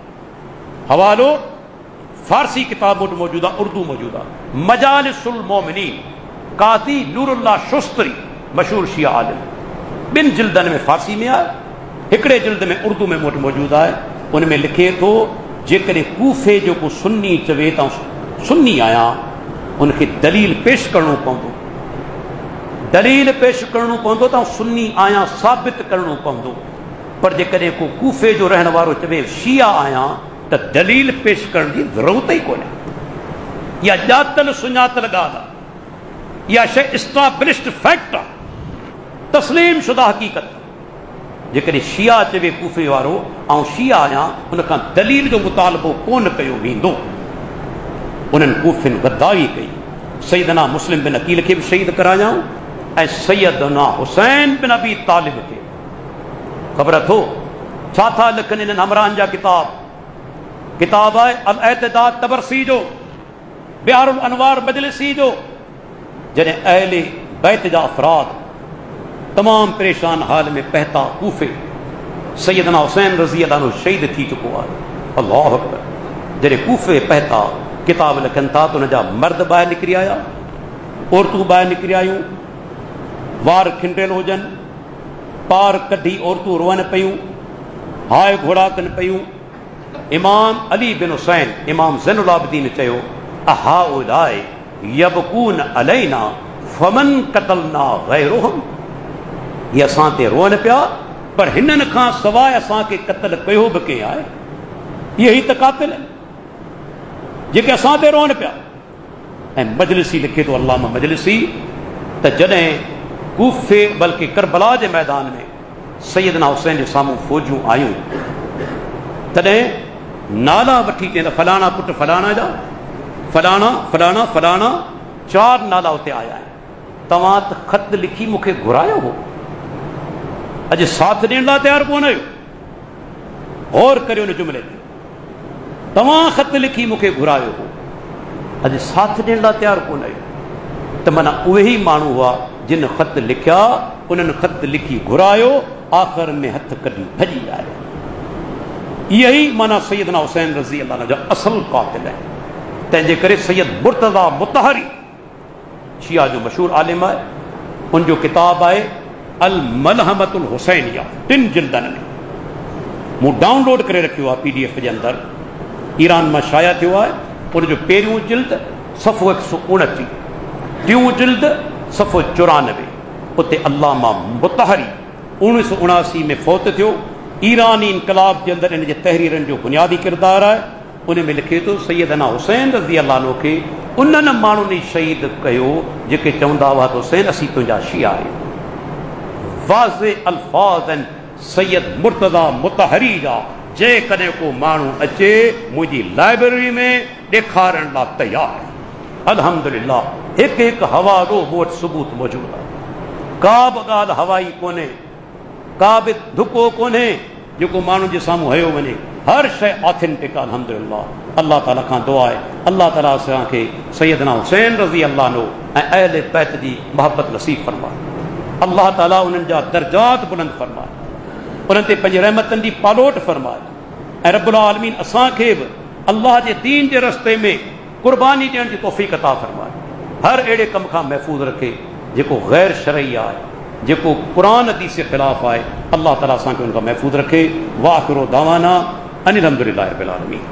हवालो फारसी किताब वटि मौजूदु आहे, उर्दू मौजूदु आहे। मजालिसुल मोमिनीन, काज़ी नूरुल्लाह शुस्तरी, मशहूर शिया आलिम, 2 जिल्दनि में फारसी में आहे, हिकिड़े जिल्द में उर्दू में मूं वटि मौजूदु आहे। उन में लिखे थो जेकॾहिं कूफे जो को सुन्नी चवे त सुन्नी आहियां, उनखे दलील पेश करणो पवंदो, दलील पेश करणो पवंदो त सुन्नी आहियां साबित करणो पवंदो। पर जेकॾहिं को कूफे जो रहण वारो चवे शिया आहियां त दलील पेश करण जी ज़रूरत ई कोन्हे। इहा ॼातल सुञातल ॻाल्हि आहे, इहा शइ इस्टाब्लिश्ड फैक्ट आहे, तस्लीम शुदा हक़ीक़त। जेकॾहिं शिया चवे कूफे वारो ऐं शिया आहियां, उनखां दलील जो मुतालबो कोन कयो वेंदो। उन्हनि कूफिन गद्दारी कई। सैयदना मुस्लिम बिन अकील खे बि शहीद करायाऊं ऐं सैयदना हुसैन बिन अबी तालिब खे। ख़बर अथो छा था लिखनि इन्हनि हमराहनि जा किताब? किताब आहे अल एतदाद तबरसी जो, बिहारुल अनवार मजलिसी जो। जॾहिं अहले बैत जा अफराद तमाम परेशान हाल में पहता कूफे, सैयदना हुसैन रज़ी अल्लाह अन्हु शहीद थी चुको आहे। अल्लाहु अकबर। जॾहिं कूफे पहता किताब लिखनि था त उनजा मर्द ॿाहिरि निकिरी आया, औरतूं ॿाहिरि निकिरी आयूं, वार खिंडियल हुजनि, पार कढी औरतूं रोअनि पियूं, हाय घोड़ा कनि पियूं, इमाम अली बिन हुसैन इमाम ज़ैनुल आबिदीन चयो अहाउलाए यबकून अलैना फमन कतलना गैरुहुम, ये असां ते रोअन पिया पर हिननि खां सवाइ असांखे क़त्ल कयो बि कंहिं आहे, इहे ई त क़ातिल आहिनि जेके असां ते रोअन पिया। ऐं मजलिसी लिखे थो अल्लामा मजलिसी त जॾहिं कूफे बल्कि करबला जे मैदान में सैयदना हुसैन जे साम्हूं फ़ौजूं आयूं तॾहिं नाला वठी चवनि फलाणा पुट फलाणा जा फलाणा फलाणा फलाणा 4 नाला उते आया आहिनि, तव्हां त ख़त लिखी मूंखे घुरायो हो, अॼु साथ ॾियण लाइ तयारु कोन आहियो। गौर करियो उन जुमिले ते, तव्हां ख़त लिखी मूंखे घुरायो हो, अॼु साथ ॾियण लाइ तयारु कोन आहियो। त माना उहे ई माण्हू हुआ जिन ख़त लिखिया, उन्हनि ख़त लिखी घुरायो, आख़िर में हथ कढी भॼी आयो। इहे ई माना सैयदना हुसैन रज़ी अल्लाह जा असल क़ातिल आहिनि। तंहिंजे करे सैयद मुर्तज़ा मुतहरी शिया जो मशहूर आलिम आहे, उनजो किताब आहे अल मलहमतुल हुसैनिया, 3 जिल्दनि में। मूं डाउनलोड करे रखियो आहे PDF जे अंदरि, ईरान मां शाया थियो आहे। उनजो पहिरियों जिल्द सफ़ो 129, टियों जिल्द सफ़ो 94। उते अल्लामा मुतहरी 1979 में फ़ौत थियो। ईरानी इनकलाब जे अंदरि इन जे तहरीरनि जो बुनियादी किरदारु आहे। उन में लिखे थो सैयदना हुसैन रज़ी अल्लाह अन्हु खे उन्हनि माण्हुनि शहीद कयो जेके चवंदा हुआ त हुसैन असीं तुंहिंजा शिया आहियूं। वाज़े अल्फाज़ आहिनि सैयद मुर्तज़ा मुतहरी जा, जेकॾहिं को माण्हू अचे मुंहिंजी लाइब्रेरी में ॾेखारण लाइ तयारु आहे। अल्हम्दुलिल्लाह हिकु हिकु हवालो मूं वटि सबूत मौजूदु आहे। का बि ॻाल्हि हवाई कोन्हे, का बि धुको कोन्हे जेको माण्हू जे साम्हूं हयो वञे, हर शइ ऑथेंटिक आहे। अल्हम्दुलिल्लाह अल्लाह ताला खां दुआ आहे अल्लाह ताला असांखे सैयदना हुसैन रज़ी अल्लाह अन्हु ऐं अहले बैत जी मोहबत नसीब फरमाए। अल्लाह ताला उन्हनि जा दर्जात बुलंद फरमाए, उन्हनि ते पंहिंजी रहमतनि जी पालोट फरमाए। ऐं रब्बुल आलमीन असांखे बि अल्लाह जे दीन जे रस्ते में क़ुर्बानी ॾियण जी तौफ़ीक़ अता फरमाए। हर अहिड़े कम खां महफ़ूज़ रखे जेको गैर शरई आहे, जेको क़ुरान हदीस जे ख़िलाफ़ आहे। अल्लाह ताला असांखे उनखां महफ़ूज़ रखे। वाखिरो दावाना अनिल हम्दुलिल्लाहि रब्बिल आलमीन।